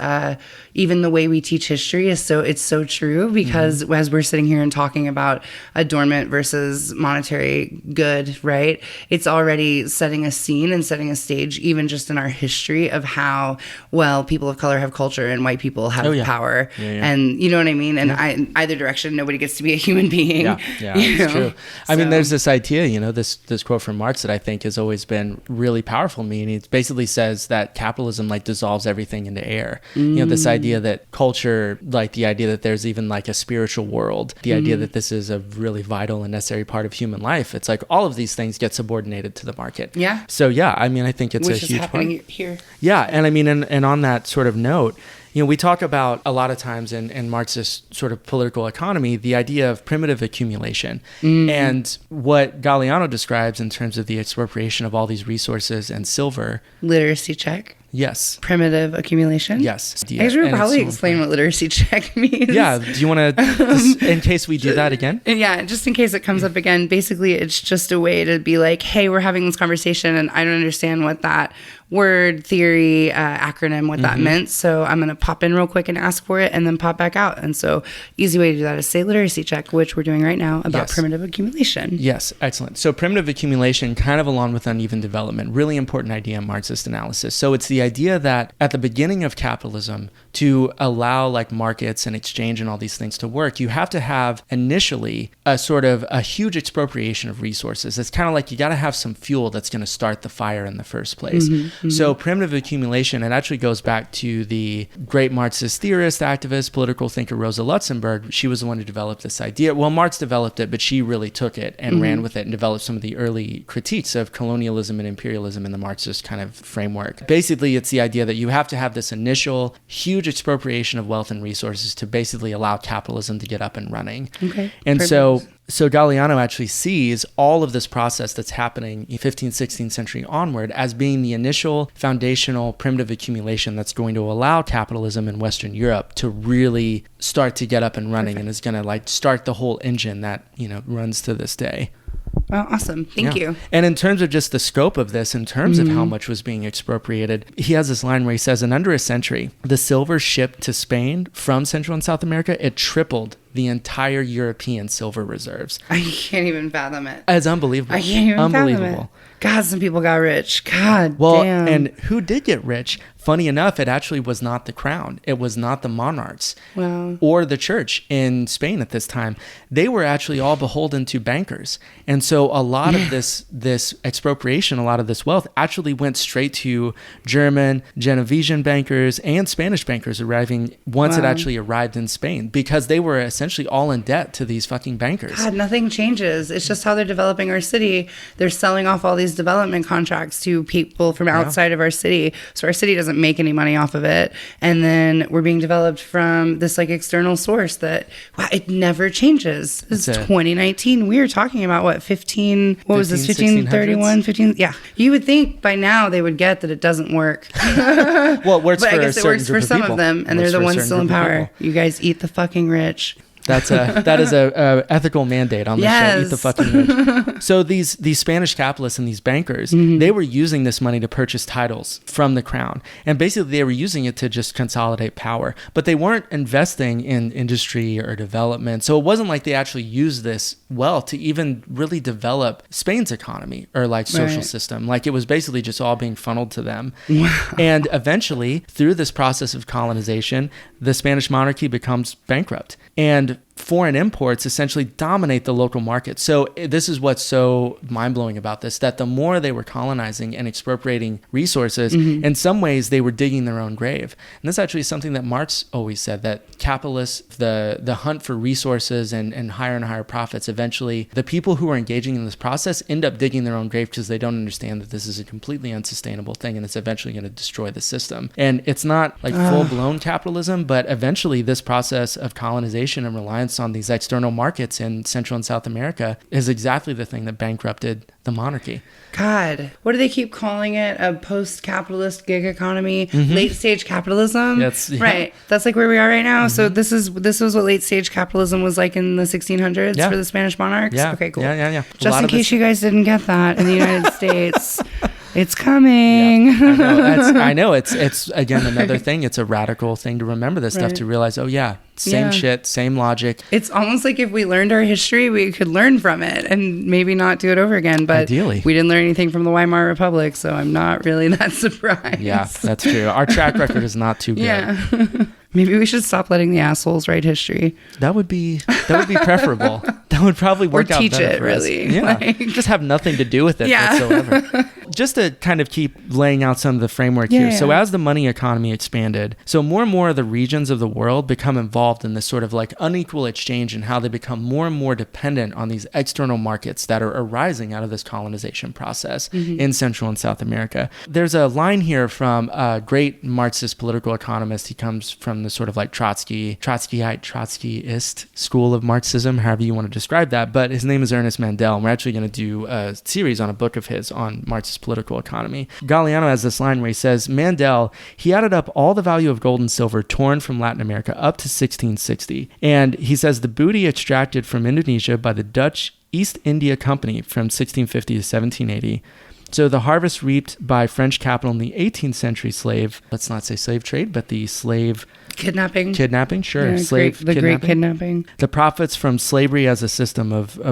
even the way we teach history it's so true, because as we're sitting here and talking about adornment versus monetary good, right? It's already setting a scene and setting a stage, even just in our history, of how, well, people of color have culture and white people have power. And you know what I mean? And either direction, nobody gets to be a human being. It's true. I mean, there's this idea, this quote from Marx that I think has always been really powerful to me. And it basically says that capitalism like dissolves everything into air. This idea that culture, like the idea that there's even like a spiritual world, the idea that this is a really vital and necessary part of human life. It's like all of these things get subordinated to the market. So I mean, I think it's Which a huge happening part here. And I mean, and on that sort of note, we talk about a lot of times in Marxist sort of political economy, the idea of primitive accumulation. And what Galeano describes in terms of the expropriation of all these resources and silver. Literacy check. Yes. Primitive accumulation. Yes. I should probably explain what literacy check means. Yeah. Do you want to, in case we do that again? Yeah, just in case it comes up again. Basically, it's just a way to be like, hey, we're having this conversation and I don't understand what that word, theory, acronym, what that meant. So I'm going to pop in real quick and ask for it and then pop back out. And so easy way to do that is say literacy check, which we're doing right now about primitive accumulation. Yes, excellent. So primitive accumulation, kind of along with uneven development, really important idea in Marxist analysis. So it's the idea that at the beginning of capitalism, to allow like markets and exchange and all these things to work, you have to have initially a sort of a huge expropriation of resources. It's kind of like you got to have some fuel that's going to start the fire in the first place. So primitive accumulation, it actually goes back to the great Marxist theorist, activist, political thinker Rosa Luxemburg. She was the one who developed this idea. Well, Marx developed it, but she really took it and ran with it and developed some of the early critiques of colonialism and imperialism in the Marxist kind of framework. Basically, it's the idea that you have to have this initial huge expropriation of wealth and resources to basically allow capitalism to get up and running. Okay. And so Galeano actually sees all of this process that's happening in 15th, 16th century onward as being the initial foundational primitive accumulation that's going to allow capitalism in Western Europe to really start to get up and running and is going to like start the whole engine that, runs to this day. Well, awesome. Thank you. And in terms of just the scope of this, in terms of how much was being expropriated, he has this line where he says, in under a century, the silver shipped to Spain from Central and South America, it tripled the entire European silver reserves. I can't even fathom it. It's unbelievable. I can't even fathom it. God, some people got rich. God damn. And who did get rich? Funny enough, it actually was not the crown. It was not the monarchs or the church in Spain at this time. They were actually all beholden to bankers. And so a lot of this expropriation, a lot of this wealth actually went straight to German, Genovesian bankers and Spanish bankers arriving once it actually arrived in Spain, because they were essentially all in debt to these fucking bankers. God, nothing changes. It's just how they're developing our city. They're selling off all these development contracts to people from outside of our city. So our city doesn't make any money off of it. And then we're being developed from this like external source that, it never changes. It's 2019. We were talking about what, 1531, 15. Yeah. You would think by now they would get that it doesn't work. Well, it works but for I guess it works for some of them, and they're the ones still in power. You guys eat the fucking rich. That is a ethical mandate on the show. Eat the fucking rich. So these Spanish capitalists and these bankers, they were using this money to purchase titles from the crown, and basically they were using it to just consolidate power. But they weren't investing in industry or development. So it wasn't like they actually used this wealth to even really develop Spain's economy or like social system. Like it was basically just all being funneled to them. And eventually, through this process of colonization, the Spanish monarchy becomes bankrupt. And foreign imports essentially dominate the local market. So this is what's so mind-blowing about this, that the more they were colonizing and expropriating resources, in some ways they were digging their own grave. And this actually is something that Marx always said, that capitalists, the hunt for resources and higher profits, eventually the people who are engaging in this process end up digging their own grave because they don't understand that this is a completely unsustainable thing and it's eventually going to destroy the system. And it's not like full-blown capitalism, but eventually this process of colonization and reliance on these external markets in Central and South America is exactly the thing that bankrupted the monarchy. God, what do they keep calling it? A post-capitalist gig economy, late-stage capitalism. Right. That's like where we are right now. So this was what late-stage capitalism was like in the 1600s for the Spanish monarchs. Yeah. Okay, cool. Yeah. Just in case you guys didn't get that in the United States. It's coming. Yeah, I know. It's again another thing. It's a radical thing to remember this stuff, to realize, same shit, same logic. It's almost like if we learned our history, we could learn from it and maybe not do it over again. But ideally, we didn't learn anything from the Weimar Republic, so I'm not really that surprised. Yeah, that's true. Our track record is not too good. Yeah. Maybe we should stop letting the assholes write history. That would be preferable. That would probably work out better for us. Yeah. Just have nothing to do with it whatsoever. Just to kind of keep laying out some of the framework here. So as the money economy expanded, so more and more of the regions of the world become involved involved in this sort of like unequal exchange and how they become more and more dependent on these external markets that are arising out of this colonization process in Central and South America. There's a line here from a great Marxist political economist. He comes from the sort of like Trotskyist school of Marxism, however you want to describe that. But his name is Ernest Mandel, and we're actually going to do a series on a book of his on Marxist political economy. Galeano has this line where he says, Mandel, he added up all the value of gold and silver torn from Latin America up to 1660. And he says the booty extracted from Indonesia by the Dutch East India Company from 1650 to 1780. So the harvest reaped by French capital in the 18th century let's not say slave trade, but the slave... Kidnapping, sure. Yeah, great kidnapping. The profits from slavery as a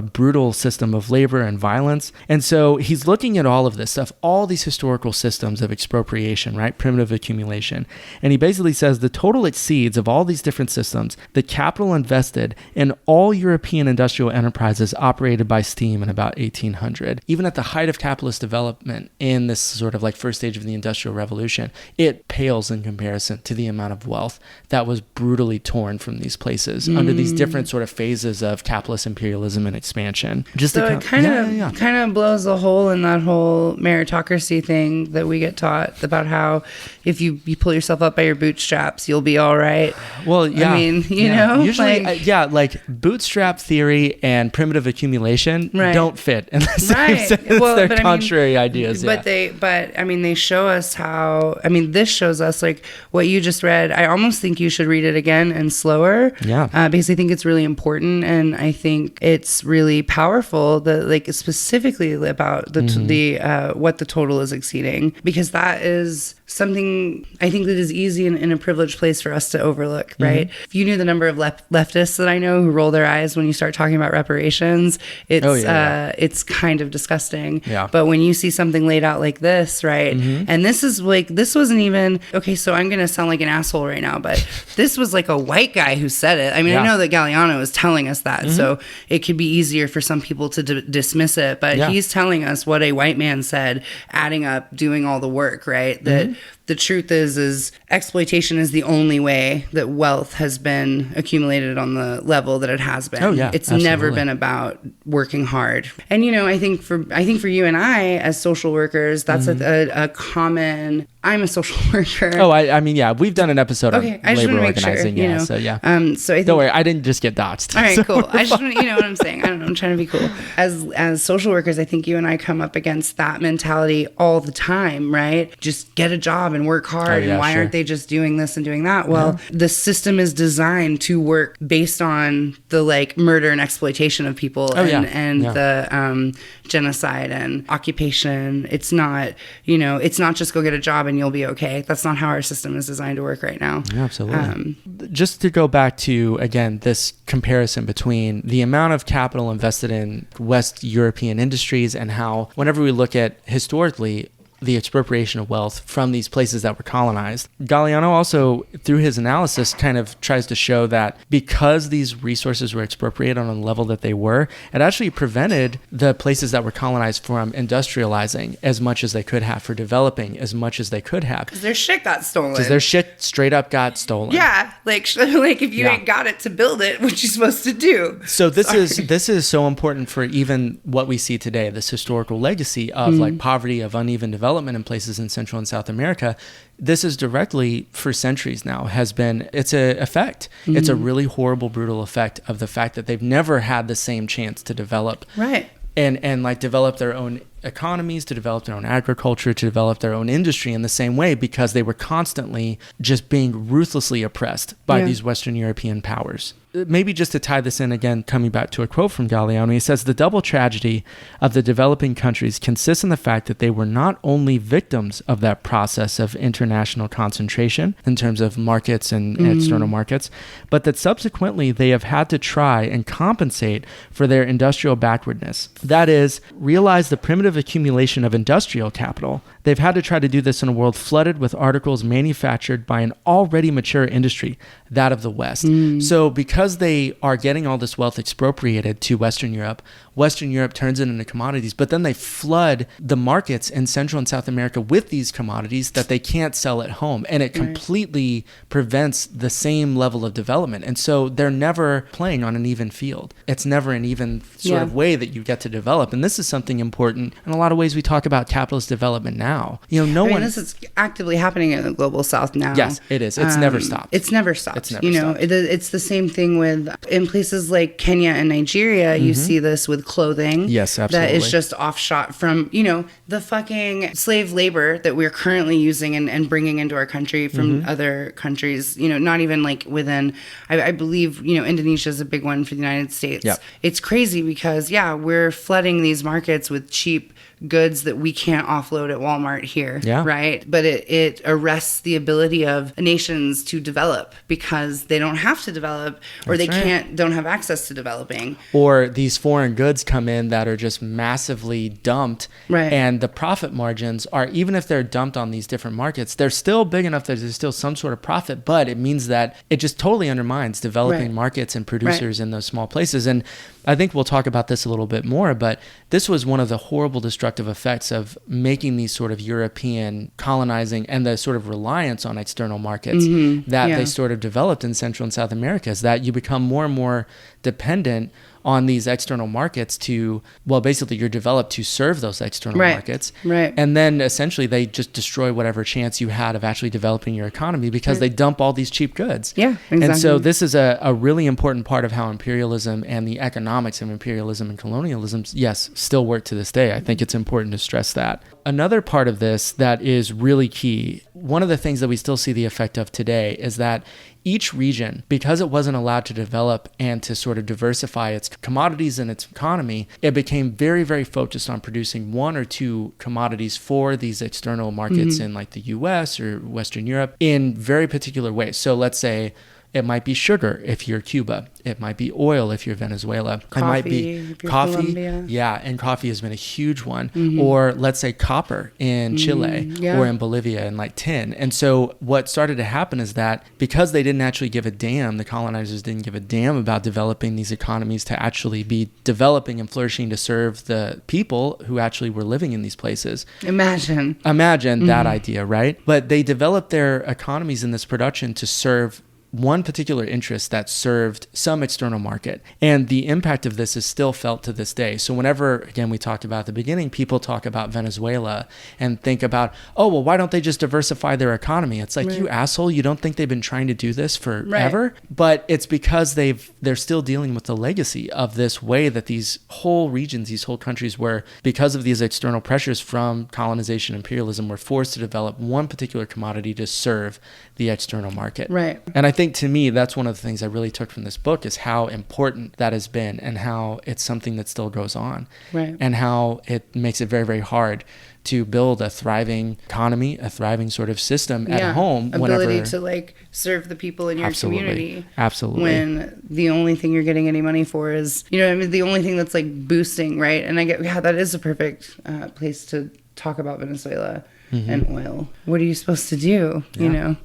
brutal system of labor and violence. And so he's looking at all of this stuff, all these historical systems of expropriation, right? Primitive accumulation. And he basically says the total exceeds of all these different systems, the capital invested in all European industrial enterprises operated by steam in about 1800. Even at the height of capitalist development in this sort of like first stage of the Industrial Revolution, it pales in comparison to the amount of wealth that was brutally torn from these places under these different sort of phases of capitalist imperialism and expansion. It kind of blows a hole in that whole meritocracy thing that we get taught about how if you pull yourself up by your bootstraps, you'll be all right. Well, yeah. I mean, you know? Usually, like bootstrap theory and primitive accumulation don't fit in the same sense. Well, they're contrary ideas. But they show us how, this shows us like what you just read. I almost think you should read it again and slower. Yeah. Because I think it's really important, and I think it's really powerful that like specifically about the what the total is exceeding, because that is something I think that is easy in a privileged place for us to overlook, right? If you knew the number of leftists that I know who roll their eyes when you start talking about reparations, it's kind of disgusting. Yeah. But when you see something laid out like this, right? And this wasn't even, okay, so I'm going to sound like an asshole right now, but this was like a white guy who said it. I mean, I know that Galeano is telling us that, so it could be easier for some people to dismiss it, but he's telling us what a white man said, adding up, doing all the work, right? That the truth is exploitation is the only way that wealth has been accumulated on the level that it has been. It's absolutely never been about working hard. And I think for you and I as social workers, that's a common. I'm a social worker. Oh, I mean, we've done an episode on labor organizing. Sure, so I think, don't worry, I didn't just get doxxed. All right, cool. I just want to, what I'm saying. I don't know. I'm trying to be cool. As social workers, I think you and I come up against that mentality all the time, right? Just get a job and work hard. And why aren't they just doing this and doing that? Well, the system is designed to work based on the like murder and exploitation of people the genocide and occupation. It's not, it's not just go get a job and you'll be okay. That's not how our system is designed to work right now. Yeah, absolutely. Just to go back to, again, this comparison between the amount of capital invested in West European industries and how whenever we look at historically the expropriation of wealth from these places that were colonized. Galeano also, through his analysis, kind of tries to show that because these resources were expropriated on the level that they were, it actually prevented the places that were colonized from industrializing as much as they could have, for developing as much as they could have. Because their shit got stolen. Because their shit straight up got stolen. Yeah, like if you ain't got it to build it, what you supposed to do? So this is so important for even what we see today, this historical legacy of like poverty, of uneven development in places in Central and South America. This is directly for centuries now it's a effect. It's a really horrible, brutal effect of the fact that they've never had the same chance to develop. Right. And like develop their own economies, to develop their own agriculture, to develop their own industry in the same way, because they were constantly just being ruthlessly oppressed by these Western European powers. Maybe just to tie this in again, coming back to a quote from Galeano, he says, the double tragedy of the developing countries consists in the fact that they were not only victims of that process of international concentration in terms of markets and external markets, but that subsequently they have had to try and compensate for their industrial backwardness. That is, realize the primitive accumulation of industrial capital They've had to try to do this in a world flooded with articles manufactured by an already mature industry, that of the West. So because they are getting all this wealth expropriated to Western Europe turns it into commodities, but then they flood the markets in Central and South America with these commodities that they can't sell at home. And it completely prevents the same level of development. And so they're never playing on an even field. It's never an even sort of way that you get to develop. And this is something important. In a lot of ways, we talk about capitalist development now. This is actively happening in the global South now. Yes, it is. It's never stopped. It's never stopped. It's the same thing in places like Kenya and Nigeria. You see this with clothing. Yes, absolutely. That is just offshot from, the fucking slave labor that we're currently using and bringing into our country from other countries, not even like within, I believe, Indonesia is a big one for the United States. Yep. It's crazy because, we're flooding these markets with cheap goods that we can't offload at Walmart here, right? But it arrests the ability of nations to develop because they don't have to develop, or don't have access to developing. Or these foreign goods come in that are just massively dumped, and the profit margins are, even if they're dumped on these different markets, they're still big enough that there's still some sort of profit, but it means that it just totally undermines developing markets and producers in those small places. And I think we'll talk about this a little bit more, but this was one of the horrible destructive effects of making these sort of European colonizing and the sort of reliance on external markets that they sort of developed in Central and South America, is that you become more and more dependent on these external markets basically you're developed to serve those external markets. Right. And then essentially they just destroy whatever chance you had of actually developing your economy because they dump all these cheap goods. Yeah, exactly. And so this is a really important part of how imperialism and the economics of imperialism and colonialism, still work to this day. I think it's important to stress that. Another part of this that is really key, one of the things that we still see the effect of today is that each region, because it wasn't allowed to develop and to sort of diversify its commodities and its economy, it became very, very focused on producing one or two commodities for these external markets in like the US or Western Europe in very particular ways. So let's say it might be sugar if you're Cuba. It might be oil if you're Venezuela. Coffee, it might be if you're coffee. Colombia. Yeah, and coffee has been a huge one. Or let's say copper in Chile or in Bolivia and like tin. And so what started to happen is that because they didn't actually give a damn, the colonizers didn't give a damn about developing these economies to actually be developing and flourishing to serve the people who actually were living in these places. Imagine that idea, right? But they developed their economies in this production to serve one particular interest that served some external market. And the impact of this is still felt to this day. So whenever, again, we talked about at the beginning, people talk about Venezuela and think about, why don't they just diversify their economy? It's like, you asshole, you don't think they've been trying to do this forever? But it's because they're still dealing with the legacy of this way that these whole regions, these whole countries were, because of these external pressures from colonization, imperialism, were forced to develop one particular commodity to serve the external market. Right. And I think to me, that's one of the things I really took from this book is how important that has been and how it's something that still goes on. Right. And how it makes it very, very hard to build a thriving economy, a thriving sort of system at home. Ability to like serve the people in your community. Absolutely. When the only thing you're getting any money for is, the only thing that's like boosting, right? And I get, that is a perfect place to talk about Venezuela and oil. What are you supposed to do?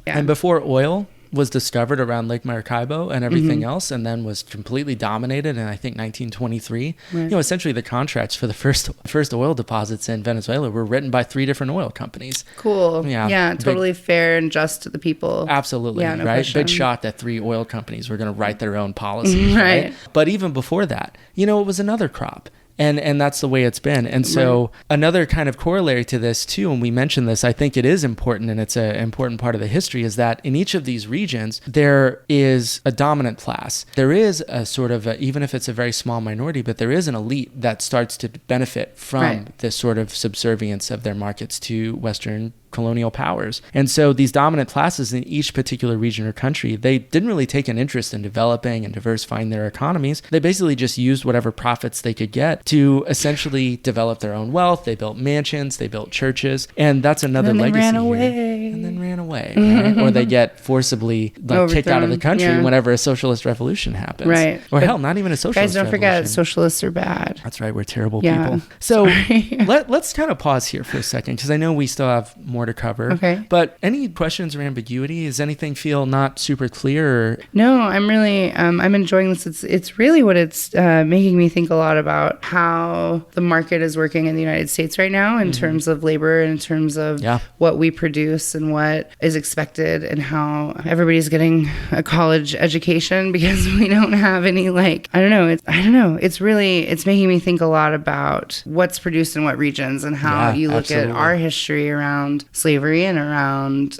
And before oil was discovered around Lake Maracaibo and everything else, and then was completely dominated in, I think, 1923. Essentially the contracts for the first oil deposits in Venezuela were written by 3 different oil companies. Cool. Yeah, totally fair and just to the people. Absolutely, no right? question. Big shot that 3 oil companies were going to write their own policies, right? But even before that, it was another crop. And that's the way it's been. And so another kind of corollary to this too, and we mentioned this, I think it is important, and it's an important part of the history, is that in each of these regions, there is a dominant class. There is a sort of, even if it's a very small minority, but there is an elite that starts to benefit from this sort of subservience of their markets to Western colonial powers. And so these dominant classes in each particular region or country, they didn't really take an interest in developing and diversifying their economies. They basically just used whatever profits they could get to essentially develop their own wealth. They built mansions, they built churches, and that's another legacy ran here. Away. And then ran away. Right? Or they get forcibly kicked out of the country whenever a socialist revolution happens. Right. Or hell, not even a socialist revolution. Guys, don't revolution. forget, socialists are bad. That's right, we're terrible people. So let's kind of pause here for a second, because I know we still have more to cover. Okay. But any questions or ambiguity? Does anything feel not super clear? No, I'm really, I'm enjoying this. It's really what it's making me think a lot about how the market is working in the United States right now in terms of labor, in terms of what we produce and what is expected, and how everybody's getting a college education because we don't have any, I don't know. It's really, it's making me think a lot about what's produced in what regions, and how you look at our history around slavery and around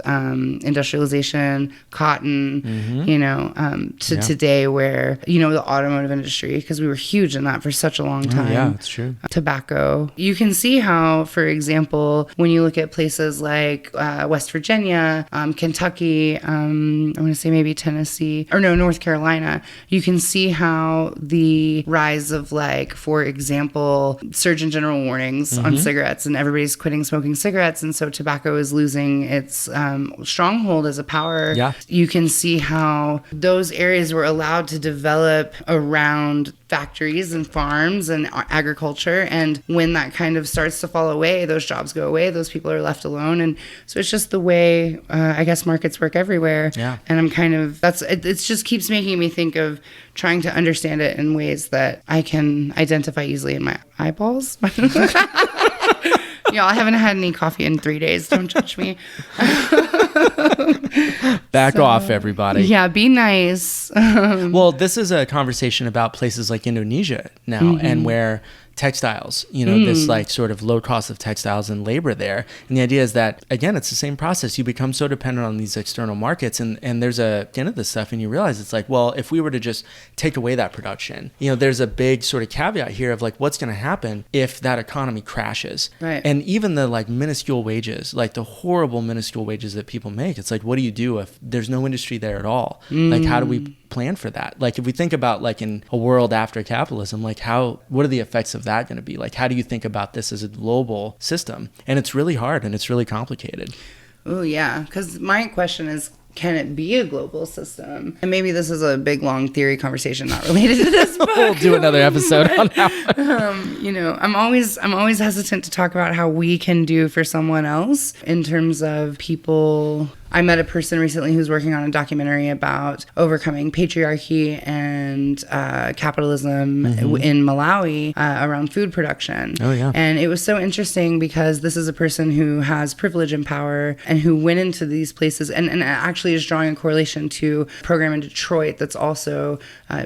industrialization, cotton, to today, where, the automotive industry, because we were huge in that for such a long time. Yeah, that's true. Tobacco. You can see how, for example, when you look at places like West Virginia, Kentucky, I want to say maybe Tennessee, or no, North Carolina, you can see how the rise of, for example, Surgeon General warnings on cigarettes, and everybody's quitting smoking cigarettes, and so tobacco is losing its stronghold as a power. Yeah. You can see how those areas were allowed to develop around factories and farms and agriculture, and when that kind of starts to fall away, those jobs go away, those people are left alone. And so it's just the way I guess markets work everywhere. Yeah. And I'm kind of, it just keeps making me think of trying to understand it in ways that I can identify easily in my eyeballs. Y'all, I haven't had any coffee in 3 days. Don't judge me. Back off, everybody. Yeah, be nice. Well, this is a conversation about places like Indonesia now, and where textiles, this sort of low cost of textiles and labor there. And the idea is that, again, it's the same process. You become so dependent on these external markets, and there's a end of this stuff, and you realize it's well, if we were to just take away that production, there's a big sort of caveat here of what's going to happen if that economy crashes. Right. And even the minuscule wages, the horrible minuscule wages that people make, it's what do you do if there's no industry there at all? How do we plan for that? If we think about in a world after capitalism, what are the effects of that going to be? How do you think about this as a global system? And it's really hard, and it's really complicated. Oh yeah, because my question is, can it be a global system? And maybe this is a big, long theory conversation not related to this book. We'll do another episode on that one. I'm always hesitant to talk about how we can do for someone else in terms of people. I met a person recently who's working on a documentary about overcoming patriarchy and capitalism in Malawi around food production. Oh, yeah. And it was so interesting because this is a person who has privilege and power and who went into these places and actually is drawing a correlation to a program in Detroit that's also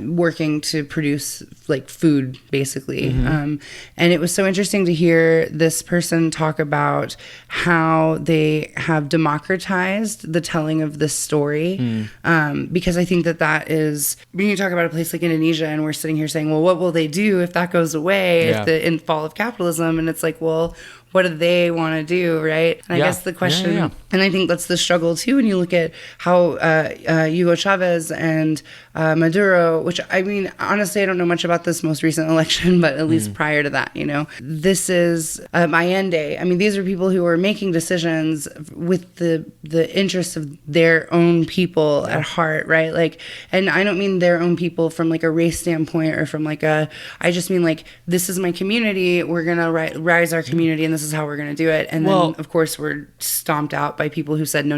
working to produce food, basically. And it was so interesting to hear this person talk about how they have democratized the telling of this story, because I think that is, when you talk about a place like Indonesia and we're sitting here saying, well, what will they do if that goes away, if in fall of capitalism? And it's well, what do they want to do, right? And I guess the question, and I think that's the struggle too, when you look at how Hugo Chavez and Maduro, which honestly, I don't know much about this most recent election, but at least prior to that, this is Allende. These are people who are making decisions with the interests of their own people at heart, right? And I don't mean their own people from a race standpoint or from I just mean this is my community, we're gonna rise our community, and this is how we're going to do it. And then, of course, we're stomped out by people who said, no.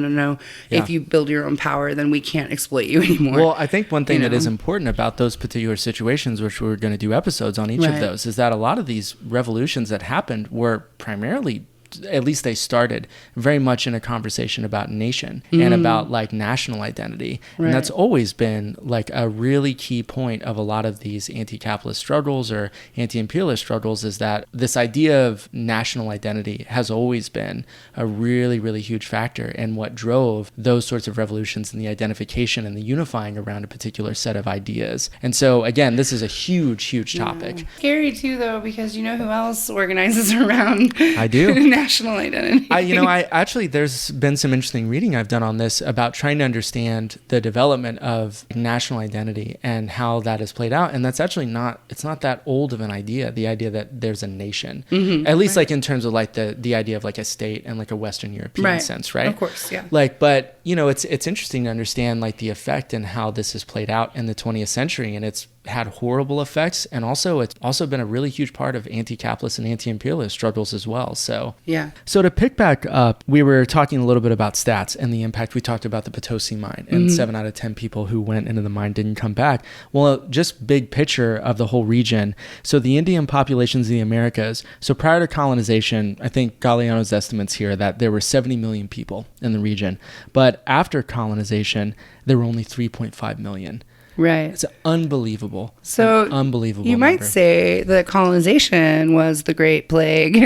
Yeah. If you build your own power, then we can't exploit you anymore. Well, I think one thing that is important about those particular situations, which we're going to do episodes on each of those, is that a lot of these revolutions that happened were primarily, at least they started very much in a conversation about nation and about national identity. Right. And that's always been a really key point of a lot of these anti-capitalist struggles or anti-imperialist struggles, is that this idea of national identity has always been a really, really huge factor in what drove those sorts of revolutions and the identification and the unifying around a particular set of ideas. And so, again, this is a huge, huge topic. Scary too, though, because you know who else organizes around I do. national identity. I actually, there's been some interesting reading I've done on this about trying to understand the development of national identity and how that has played out. And that's actually it's not that old of an idea, the idea that there's a nation, at least like in terms of like the idea of like a state and like a Western European sense, right? Of course, yeah. Like, but it's interesting to understand like the effect and how this has played out in the 20th century. And it's had horrible effects, and also it's also been a really huge part of anti-capitalist and anti-imperialist struggles as well. So to pick back up, we were talking a little bit about stats and the impact. We talked about the Potosi mine, and 7 out of 10 people who went into the mine didn't come back. Well, just big picture of the whole region. So the Indian populations in the Americas, so prior to colonization, I think Galeano's estimates here that there were 70 million people in the region, but after colonization there were only 3.5 million. Right. It's unbelievable. So unbelievable. You might say that colonization was the Great Plague,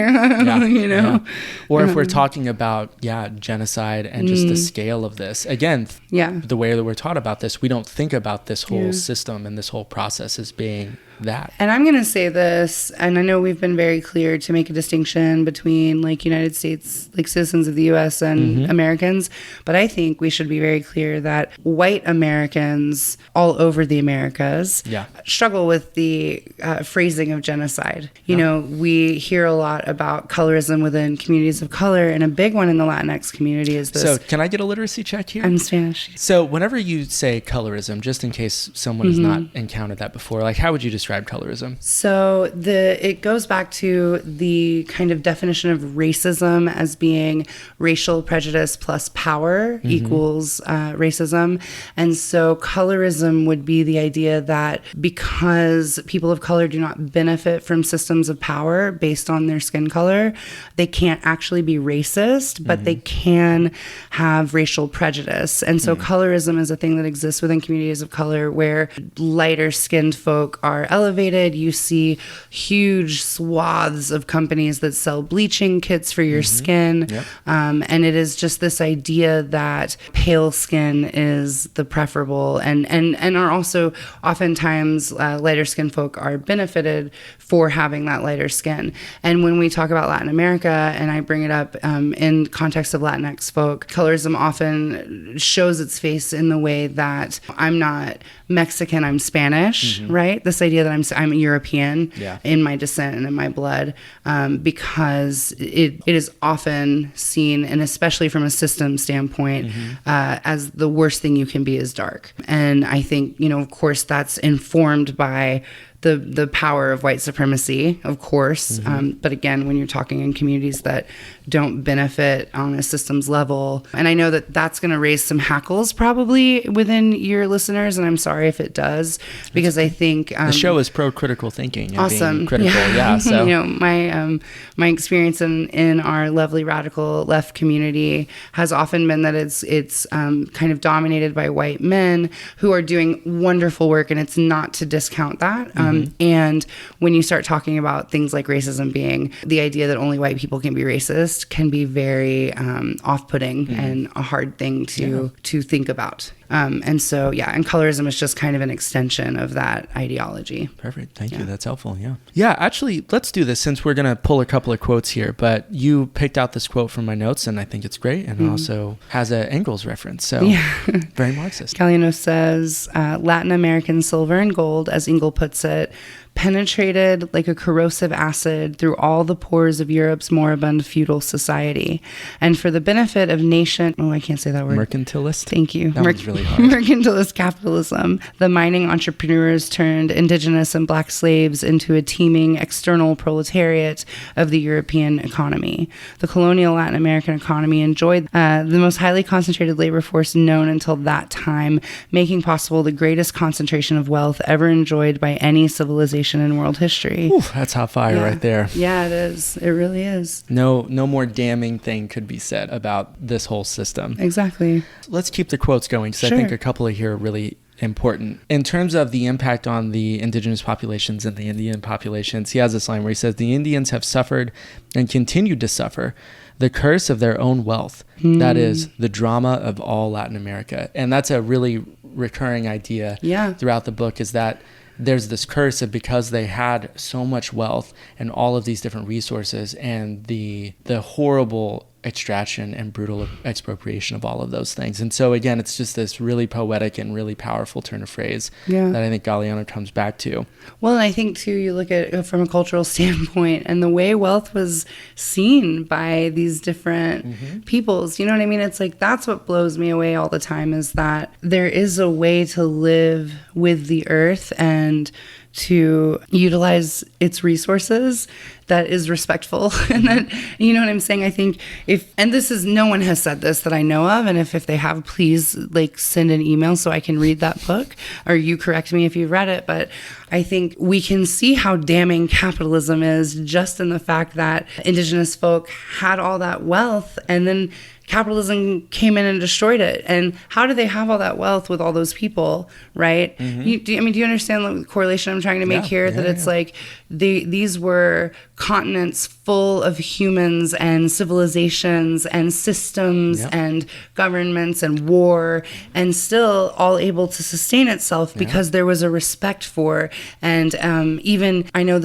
Or if we're talking about, genocide and just the scale of this, again, the way that we're taught about this, we don't think about this whole system and this whole process as being that. And I'm going to say this, and I know we've been very clear to make a distinction between like United States, like citizens of the U.S. and Americans, but I think we should be very clear that white Americans all over the Americas struggle with the phrasing of genocide. You know, we hear a lot about colorism within communities of color, and a big one in the Latinx community is this. So can I get a literacy check here? I'm Spanish. So whenever you say colorism, just in case someone has not encountered that before, like how would you describe colorism? So it goes back to the kind of definition of racism as being racial prejudice plus power equals racism. And so colorism would be the idea that because people of color do not benefit from systems of power based on their skin color, they can't actually be racist, but they can have racial prejudice. And so colorism is a thing that exists within communities of color where lighter skinned folk are elevated. You see huge swaths of companies that sell bleaching kits for your skin. And it is just this idea that pale skin is the preferable and are also oftentimes lighter skinned folk are benefited for having that lighter skin. And when we talk about Latin America, and I bring it up in context of Latinx folk, colorism often shows its face in the way that I'm not Mexican, I'm Spanish, right? This idea that I'm European in my descent and in my blood, because it is often seen, and especially from a system standpoint, as the worst thing you can be is dark. And I think, of course, that's informed by the power of white supremacy, of course. But again, when you're talking in communities that don't benefit on a systems level, and I know that that's going to raise some hackles probably within your listeners, and I'm sorry if it does, because I think the show is pro-critical thinking and awesome. Being critical. So my experience in our lovely radical left community has often been that it's kind of dominated by white men who are doing wonderful work, and it's not to discount that. And when you start talking about things like racism being the idea that only white people can be racist can be very off-putting and a hard thing to think about. And so, and colorism is just kind of an extension of that ideology. Perfect. Thank you. That's helpful. Yeah, actually, let's do this since we're going to pull a couple of quotes here. But you picked out this quote from my notes, and I think it's great. And it also has an Engels reference. So very Marxist. Galeano says, Latin American silver and gold, as Engels puts it, penetrated like a corrosive acid through all the pores of Europe's moribund feudal society. And for the benefit of I can't say that word. Mercantilist? Thank you. That one's really hard. Mercantilist capitalism. The mining entrepreneurs turned indigenous and black slaves into a teeming external proletariat of the European economy. The colonial Latin American economy enjoyed the most highly concentrated labor force known until that time, making possible the greatest concentration of wealth ever enjoyed by any civilization in world history. Ooh, that's hot fire right there. Yeah, it is. It really is. No more damning thing could be said about this whole system. Exactly. Let's keep the quotes going because I think a couple of here are really important. In terms of the impact on the indigenous populations and the Indian populations, he has this line where he says, the Indians have suffered and continued to suffer the curse of their own wealth. That is the drama of all Latin America. And that's a really recurring idea throughout the book, is that there's this curse of, because they had so much wealth and all of these different resources, and the horrible extraction and brutal expropriation of all of those things. And so again, it's just this really poetic and really powerful turn of phrase that I think Galeano comes back to. Well, and I think too, you look at it from a cultural standpoint and the way wealth was seen by these different peoples, you know what I mean? It's like, that's what blows me away all the time, is that there is a way to live with the earth and to utilize its resources that is respectful. And that, you know what I'm saying? I think and this is, no one has said this that I know of, and if they have, please like send an email so I can read that book, or you correct me if you've read it. But I think we can see how damning capitalism is just in the fact that indigenous folk had all that wealth, and then capitalism came in and destroyed it. And how do they have all that wealth with all those people, right? Do you understand the correlation I'm trying to make here? That it's like these were continents full of humans and civilizations and systems and governments and war, and still all able to sustain itself because there was a respect for. And even, I know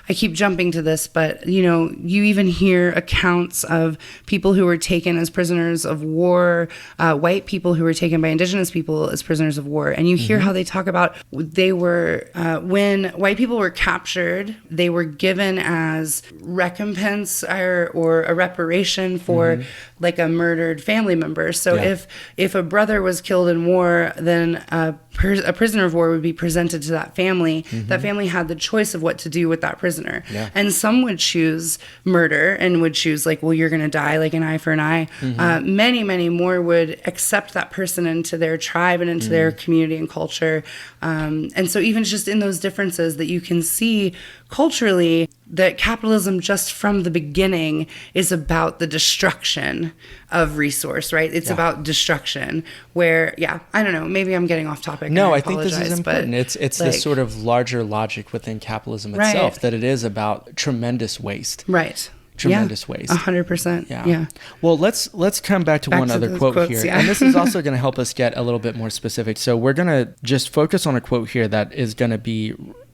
I keep jumping to this, but you even hear accounts of people who were taken as prisoners of war, white people who were taken by indigenous people as prisoners of war. And you hear how they talk about, they were, when white people were captured, they were given as recompense or a reparation for like a murdered family member. So if a brother was killed in war, then a prisoner of war would be presented to that family. That family had the choice of what to do with that prisoner. And some would choose murder and would choose like, well, you're going to die, like an eye for an eye. Many, many more would accept that person into their tribe and into their community and culture. And so even just in those differences that you can see culturally, that capitalism just from the beginning is about the destruction of resource, right? It's about destruction where, I don't know, maybe I'm getting off topic. No, I think this is important. It's like, this sort of larger logic within capitalism itself, that it is about tremendous waste. Right. Tremendous waste. 100%. Yeah. Well, let's come back to one other quote quotes, here. And this is also going to help us get a little bit more specific. So we're going to just focus on a quote here that is going to be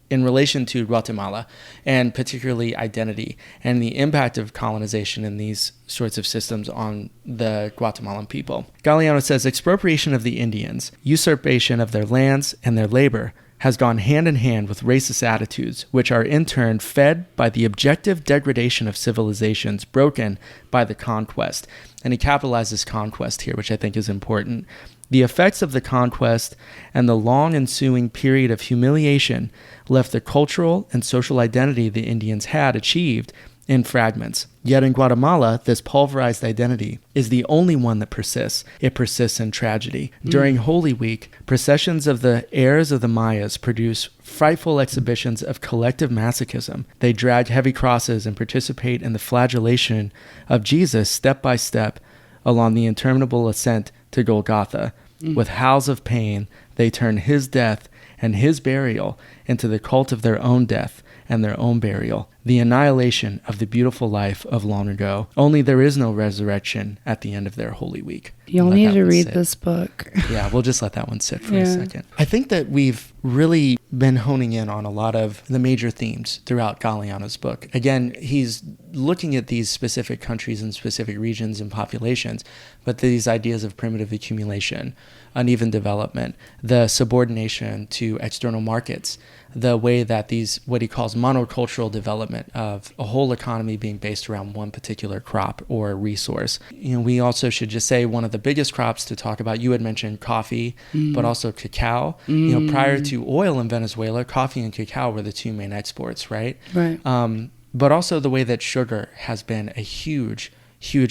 in relation to Guatemala, and particularly identity and the impact of colonization in these sorts of systems on the Guatemalan people. Galeano says, expropriation of the Indians, usurpation of their lands and their labor, has gone hand in hand with racist attitudes, which are in turn fed by the objective degradation of civilizations broken by the conquest. And he capitalizes conquest here, which I think is important. The effects of the conquest and the long ensuing period of humiliation left the cultural and social identity the Indians had achieved in fragments. Yet in Guatemala, this pulverized identity is the only one that persists. It persists in tragedy. During Holy Week, processions of the heirs of the Mayas produce frightful exhibitions of collective masochism. They drag heavy crosses and participate in the flagellation of Jesus step by step along the interminable ascent to Golgotha. With howls of pain, they turn his death and his burial into the cult of their own death and their own burial, the annihilation of the beautiful life of long ago. Only there is no resurrection at the end of their Holy Week. You'll need to read this book. Yeah, we'll just let that one sit for a second. I think that we've really been honing in on a lot of the major themes throughout Galeano's book. Again, he's looking at these specific countries and specific regions and populations, but these ideas of primitive accumulation, uneven development, the subordination to external markets, the way that these, what he calls monocultural development of a whole economy being based around one particular crop or resource. We also should just say one of the biggest crops to talk about, you had mentioned coffee, but also cacao. Prior to oil in Venezuela, coffee and cacao were the two main exports, right? Right. But also the way that sugar has been a huge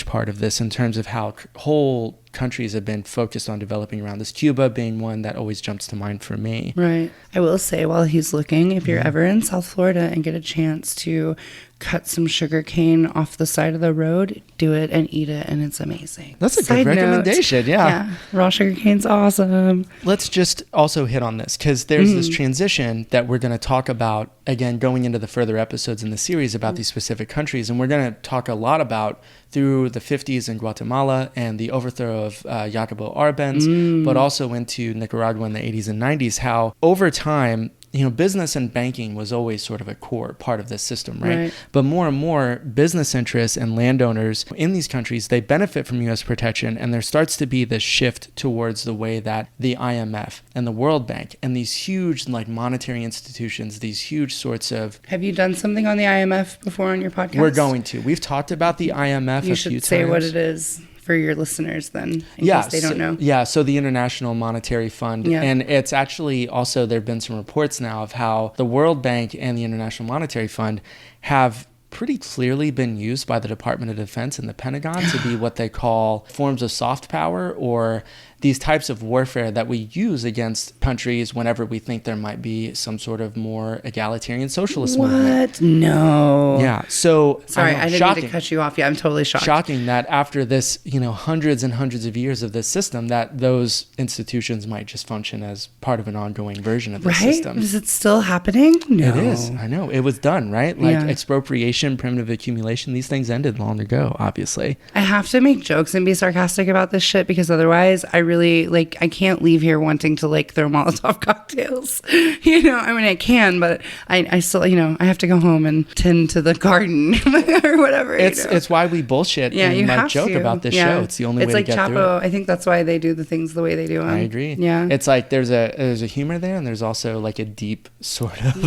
part of this in terms of how whole countries have been focused on developing around this, Cuba being one that always jumps to mind for me. Right. I will say, while he's looking, if you're ever in South Florida and get a chance to cut some sugar cane off the side of the road, do it and eat it, and it's amazing. That's a good recommendation. Yeah. Raw sugar cane's awesome. Let's just also hit on this, because there's this transition that we're going to talk about, again, going into the further episodes in the series about these specific countries. And we're going to talk a lot about through the 50s in Guatemala and the overthrow of Jacobo Arbenz, but also into Nicaragua in the 80s and 90s, how over time business and banking was always sort of a core part of this system, right? But more and more business interests and landowners in these countries, they benefit from U.S. protection, and there starts to be this shift towards the way that the IMF and the World Bank and these huge like monetary institutions, these huge sorts of... Have you done something on the IMF before on your podcast? We're going to. We've talked about the IMF a few times. You should say what it is for your listeners then, in case they don't know. Yeah, so the International Monetary Fund. Yeah. And it's actually also, there have been some reports now of how the World Bank and the International Monetary Fund have pretty clearly been used by the Department of Defense and the Pentagon to be what they call forms of soft power, or these types of warfare that we use against countries whenever we think there might be some sort of more egalitarian socialist movement. What? No. Yeah. So sorry, I didn't mean to cut you off. Yeah, I'm totally shocked. Shocking that after this, hundreds and hundreds of years of this system, that those institutions might just function as part of an ongoing version of the system. Is it still happening? No. It is. I know. It was done, right? Like expropriation, primitive accumulation, these things ended long ago, obviously. I have to make jokes and be sarcastic about this shit because otherwise I really, I can't leave here wanting to throw Molotov cocktails. I mean, I can, but I still, I have to go home and tend to the garden or whatever. It's why we bullshit and joke about this show. It's the only way to get through it. I think that's why they do the things the way they do them. I agree. Yeah. It's like there's a humor there, and there's also a deep sort of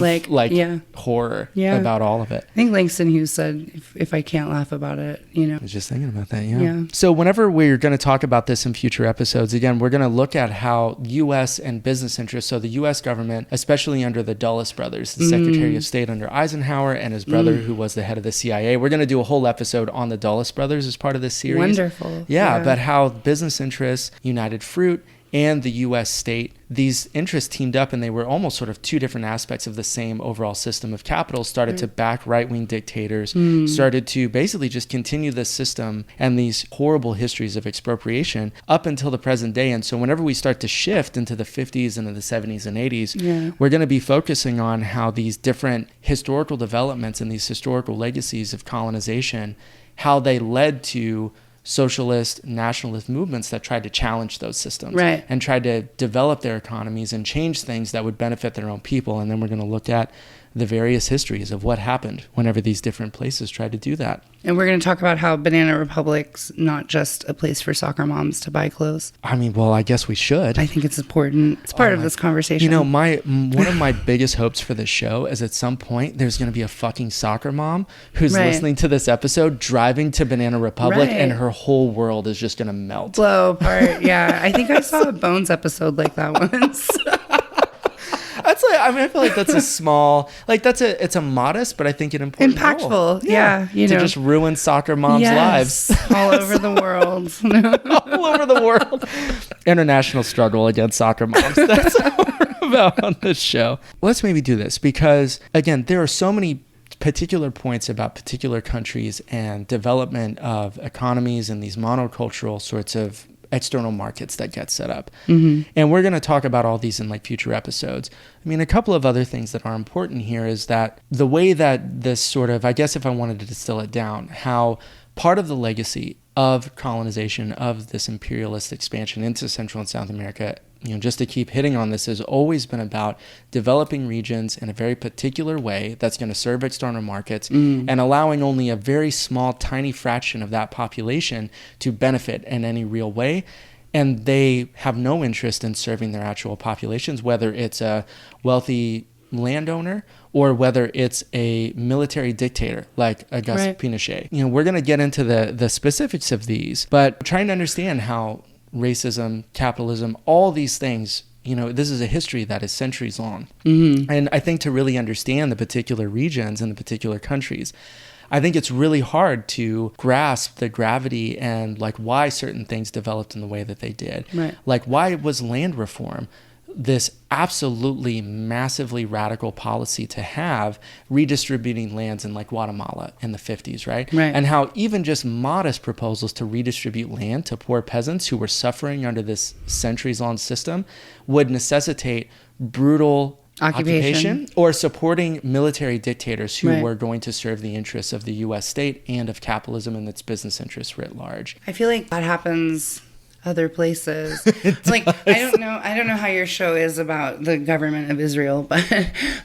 horror about all of it. I think Langston Hughes said, if I can't laugh about it, I was just thinking about that, yeah. So whenever we're going to talk about this in future episodes, again, we're going to look at how U.S. and business interests, so the U.S. government, especially under the Dulles brothers, the Secretary of State under Eisenhower, and his brother, who was the head of the CIA. We're going to do a whole episode on the Dulles brothers as part of this series. Wonderful. Yeah, but how business interests, United Fruit, and the U.S. state, these interests teamed up, and they were almost sort of two different aspects of the same overall system of capital, started to back right-wing dictators, started to basically just continue this system and these horrible histories of expropriation up until the present day. And so whenever we start to shift into the 50s and the 70s and 80s, we're going to be focusing on how these different historical developments and these historical legacies of colonization, how they led to socialist, nationalist movements that tried to challenge those systems and tried to develop their economies and change things that would benefit their own people. And then we're going to look at the various histories of what happened whenever these different places tried to do that. And we're going to talk about how Banana Republic's not just a place for soccer moms to buy clothes. I mean, well, I guess we should. I think it's important. It's part of this conversation. One of my biggest hopes for this show is at some point there's going to be a fucking soccer mom who's listening to this episode, driving to Banana Republic, and her whole world is just going to melt. Blow apart. Yeah. I think I saw a Bones episode like that once. I feel like that's a small, it's a modest, but I think an important impactful role. Yeah. To just ruin soccer moms' lives. All over the world. All over the world. International struggle against soccer moms. That's what we're about on this show. Let's maybe do this because, again, there are so many particular points about particular countries and development of economies and these monocultural sorts of external markets that get set up. And we're going to talk about all these in future episodes. I mean, a couple of other things that are important here is that the way that this sort of, I guess if I wanted to distill it down, how part of the legacy of colonization, of this imperialist expansion into Central and South America, just to keep hitting on this, has always been about developing regions in a very particular way that's going to serve external markets and allowing only a very small, tiny fraction of that population to benefit in any real way. And they have no interest in serving their actual populations, whether it's a wealthy landowner or whether it's a military dictator like Auguste Pinochet. We're going to get into the specifics of these, but trying to understand how racism, capitalism, all these things, this is a history that is centuries long. And I think to really understand the particular regions and the particular countries, I think it's really hard to grasp the gravity and why certain things developed in the way that they did. Why was land reform this absolutely massively radical policy to have, redistributing lands in Guatemala in the 50s, right? And how even just modest proposals to redistribute land to poor peasants who were suffering under this centuries-long system would necessitate brutal occupation or supporting military dictators who were going to serve the interests of the U.S. state and of capitalism and its business interests writ large. I feel like that happens other places. Like, I don't know how your show is about the government of Israel, but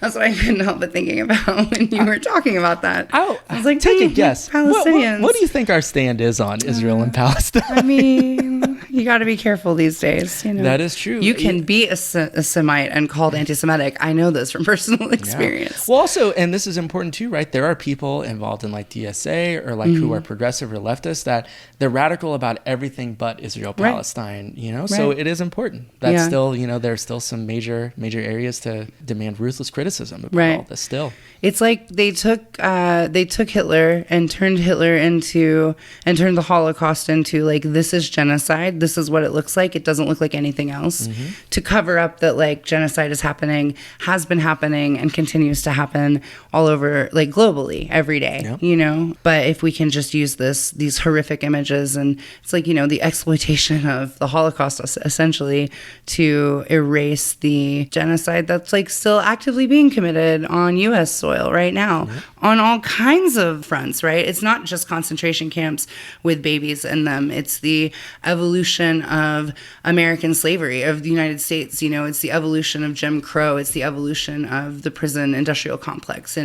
that's what I couldn't help but thinking about when you were talking about that. I was like, take a guess. Palestinians. What do you think our stand is on Israel and Palestine? I mean, you got to be careful these days. You know? That is true. You can be a Semite and called anti-Semitic. I know this from personal experience. Well, also, and this is important too, right? There are people involved in like DSA or like who are progressive or leftist that they're radical about everything but Israel, Palestine, you know? So it is important. That's still, you know, there's still some major areas to demand ruthless criticism about all this still. It's like they took Hitler and turned the Holocaust into like, this is genocide. This is what it looks like. It doesn't look like anything else, to cover up that like genocide is happening, has been happening, and continues to happen all over, like globally every day, you know? But if we can just use these horrific images, and it's like, you know, the exploitation of the Holocaust essentially to erase the genocide that's like still actively being committed on U.S. soil right now on all kinds of fronts, right? It's not just concentration camps with babies in them. It's the evolution of American slavery, of the United States, you know, it's the evolution of Jim Crow, it's the evolution of the prison industrial complex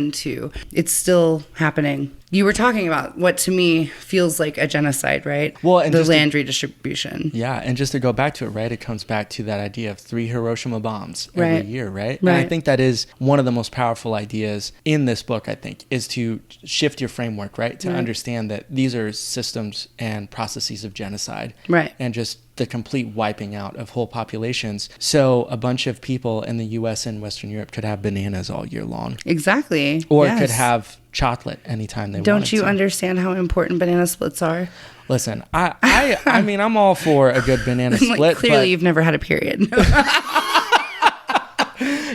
it's still happening. You were talking about what to me feels like a genocide, right? Well, and the land redistribution. Yeah, and just to go back to it, right? It comes back to that idea of 3 Hiroshima bombs every year, right? And I think that is one of the most powerful ideas in this book, I think, is to shift your framework, right? To understand that these are systems and processes of genocide. Right. And just the complete wiping out of whole populations. So a bunch of people in the US and Western Europe could have bananas all year long. Exactly. Or could have chocolate anytime they want. Don't you understand how important banana splits are? Listen, I mean, I'm all for a good banana split. Like, clearly, you've never had a period.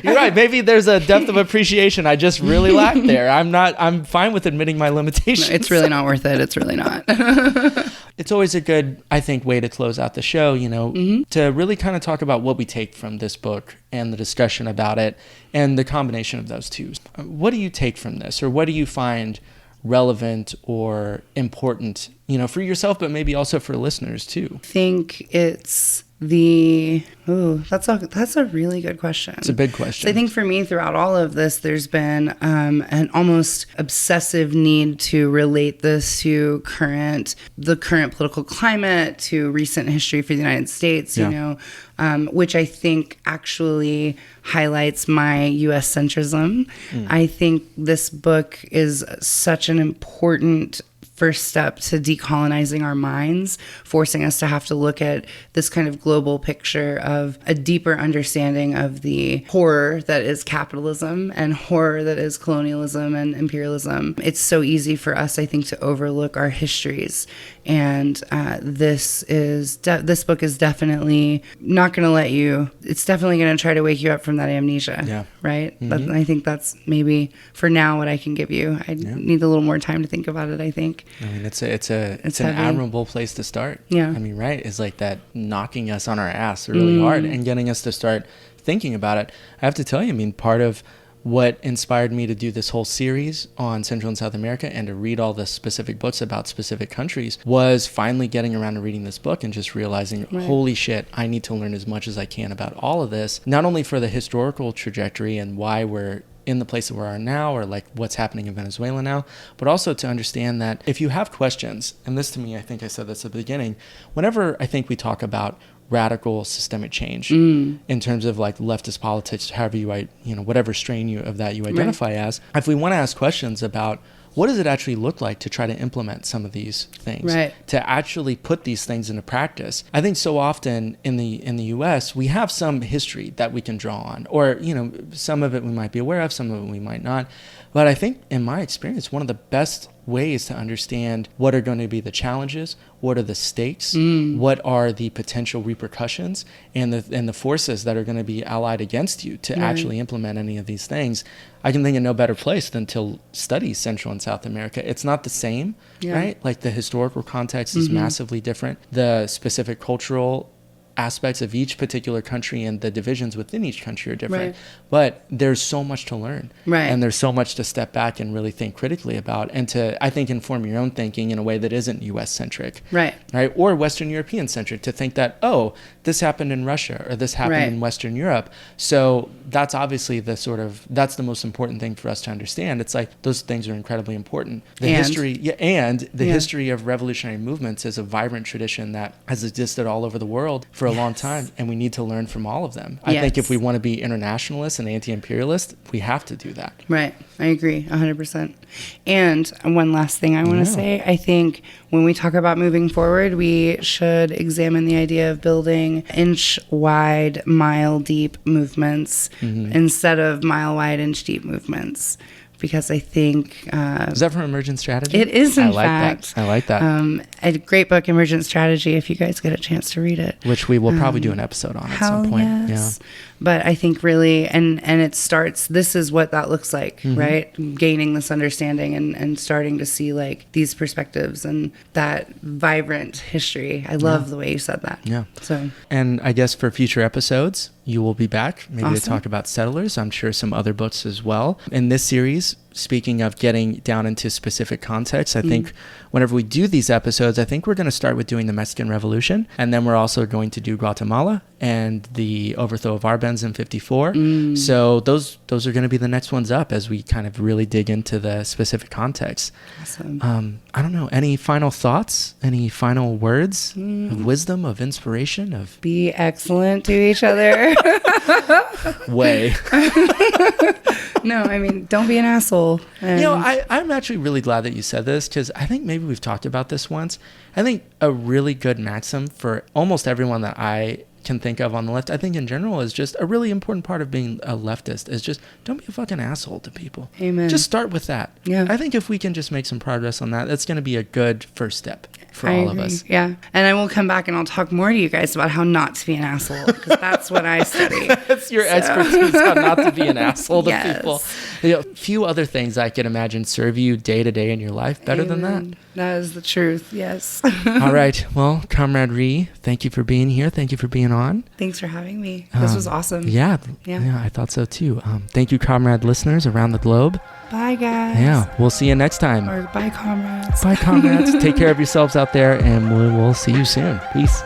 You're right. Maybe there's a depth of appreciation I just really lack there. I'm fine with admitting my limitations. No, it's really not worth it. It's really not. It's always a good, I think, way to close out the show, you know, to really kind of talk about what we take from this book and the discussion about it and the combination of those two. What do you take from this, or what do you find relevant or important, you know, for yourself, but maybe also for listeners too? I think it's that's a really good question. It's a big question. So I think for me, throughout all of this, there's been an almost obsessive need to relate this to the current political climate, to recent history for the United States, you know, which I think actually highlights my U.S. centrism. I think this book is such an important first step to decolonizing our minds, forcing us to have to look at this kind of global picture of a deeper understanding of the horror that is capitalism and horror that is colonialism and imperialism. It's so easy for us, I think, to overlook our histories. And this book is definitely not going to let you, it's definitely going to try to wake you up from that amnesia, right? I think that's maybe for now what I can give you. I need a little more time to think about it, I think. I mean, it's an admirable place to start. Yeah. I mean, right? It's like that knocking us on our ass really hard and getting us to start thinking about it. I have to tell you, I mean, part of what inspired me to do this whole series on Central and South America and to read all the specific books about specific countries was finally getting around to reading this book and just realizing, holy shit, I need to learn as much as I can about all of this, not only for the historical trajectory and why we're in the place that we are now, or like what's happening in Venezuela now, but also to understand that if you have questions, and this to me, I think I said this at the beginning, whenever I think we talk about radical systemic change in terms of like leftist politics, however whatever strain of that you identify as, if we want to ask questions about what does it actually look like to try to implement some of these things, to actually put these things into practice. I think so often in the US, we have some history that we can draw on, or, you know, some of it we might be aware of, some of it we might not. But I think in my experience, one of the best ways to understand what are going to be the challenges, what are the stakes, what are the potential repercussions, and the forces that are going to be allied against you to actually implement any of these things. I can think of no better place than to study Central and South America. It's not the same, right? Like the historical context is massively different. The specific cultural aspects of each particular country and the divisions within each country are different. Right. But there's so much to learn. Right. And there's so much to step back and really think critically about, and to, I think, inform your own thinking in a way that isn't US-centric. Right. Right? Or Western European-centric, to think that, oh, this happened in Russia or this happened in Western Europe. So that's obviously that's the most important thing for us to understand. It's like those things are incredibly important. The history of revolutionary movements is a vibrant tradition that has existed all over the world for a long time, and we need to learn from all of them. I think if we want to be internationalists and anti-imperialist, we have to do that. Right. I agree 100%. And one last thing I want to say, I think when we talk about moving forward, we should examine the idea of building inch-wide, mile-deep movements instead of mile-wide, inch-deep movements. Because I think... is that from Emergent Strategy? It is, in fact. I like that. A great book, Emergent Strategy, if you guys get a chance to read it. Which we will probably do an episode on at some point. Yes. Yeah. But I think really, and it starts, this is what that looks like, right? Gaining this understanding and starting to see like these perspectives and that vibrant history. I love the way you said that. Yeah. So. And I guess for future episodes, you will be back maybe to talk about settlers. I'm sure some other books as well. In this series, speaking of getting down into specific context, I think whenever we do these episodes, I think we're going to start with doing the Mexican Revolution. And then we're also going to do Guatemala and the overthrow of Arbenz in 54. So those are going to be the next ones up as we kind of really dig into the specific context. Awesome. I don't know. Any final thoughts? Any final words of wisdom, of inspiration, of... Be excellent to each other. Way. No, I mean, don't be an asshole. And I'm actually really glad that you said this, because I think maybe we've talked about this once. I think a really good maxim for almost everyone that I can think of on the left, I think in general, is just a really important part of being a leftist is just don't be a fucking asshole to people. Amen. Just start with that. Yeah. I think if we can just make some progress on that, that's going to be a good first step for all of us. Yeah. And I will come back and I'll talk more to you guys about how not to be an asshole, because that's what I study. That's your expertise, how not to be an asshole to people. Few other things I can imagine serve you day to day in your life better than that. That is the truth. Yes. All right. Well, Comrade Rhie, thank you for being here. Thank you for being on. Thanks for having me. This was awesome. Yeah, I thought so too. Thank you, Comrade listeners around the globe. Bye, guys. Yeah, we'll see you next time. Or bye, comrades. Bye, comrades. Take care of yourselves out there, and we'll see you soon. Peace.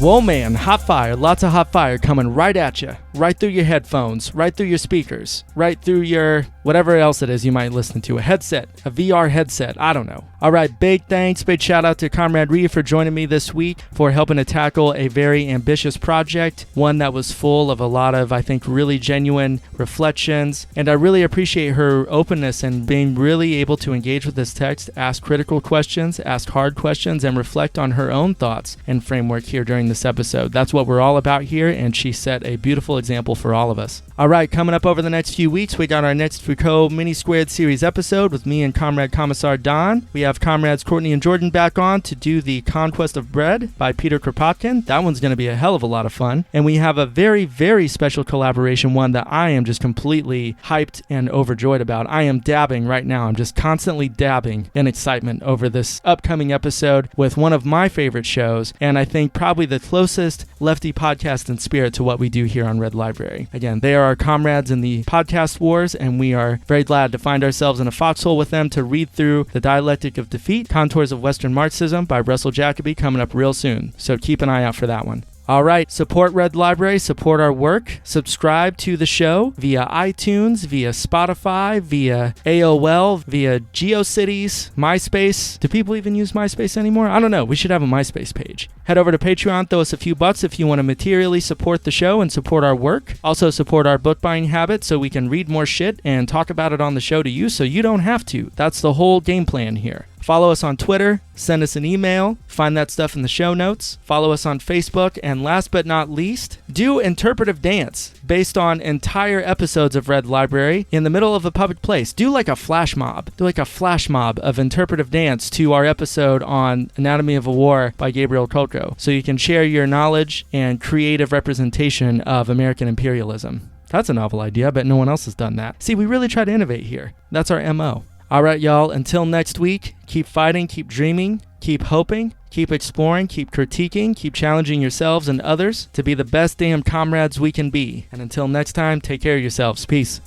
Whoa, man, hot fire, lots of hot fire coming right at you, right through your headphones, right through your speakers, right through your whatever else it is you might listen to, a headset, a VR headset, I don't know. All right, big thanks, big shout out to Comrade Rhie for joining me this week, for helping to tackle a very ambitious project, one that was full of a lot of, I think, really genuine reflections, and I really appreciate her openness and being really able to engage with this text, ask critical questions, ask hard questions, and reflect on her own thoughts and framework here during this episode. That's what we're all about here, and she set a beautiful example for all of us. All right, coming up over the next few weeks, we got our next Foucault mini-squared series episode with me and Comrade Commissar Don. We have Comrades Courtney and Jordan back on to do The Conquest of Bread by Peter Kropotkin. That one's going to be a hell of a lot of fun. And we have a very, very special collaboration, one that I am just completely hyped and overjoyed about. I am dabbing right now. I'm just constantly dabbing in excitement over this upcoming episode with one of my favorite shows, and I think probably the closest lefty podcast in spirit to what we do here on Red Library. Again, they are our comrades in the podcast wars, and we are very glad to find ourselves in a foxhole with them to read through The Dialectic of Defeat, Contours of Western Marxism by Russell Jacoby, coming up real soon. So keep an eye out for that one. All right, support Red Library, support our work, subscribe to the show via iTunes, via Spotify, via AOL, via GeoCities, MySpace. Do people even use MySpace anymore? I don't know. We should have a MySpace page. Head over to Patreon, throw us a few bucks if you want to materially support the show and support our work. Also support our book buying habit so we can read more shit and talk about it on the show to you so you don't have to. That's the whole game plan here. Follow us on Twitter, send us an email, find that stuff in the show notes. Follow us on Facebook, and last but not least, do interpretive dance based on entire episodes of Red Library in the middle of a public place. Do like a flash mob. Do like a flash mob of interpretive dance to our episode on Anatomy of a War by Gabriel Kolko, so you can share your knowledge and creative representation of American imperialism. That's a novel idea. I bet no one else has done that. See, we really try to innovate here. That's our MO. All right, y'all, until next week, keep fighting, keep dreaming, keep hoping, keep exploring, keep critiquing, keep challenging yourselves and others to be the best damn comrades we can be. And until next time, take care of yourselves. Peace.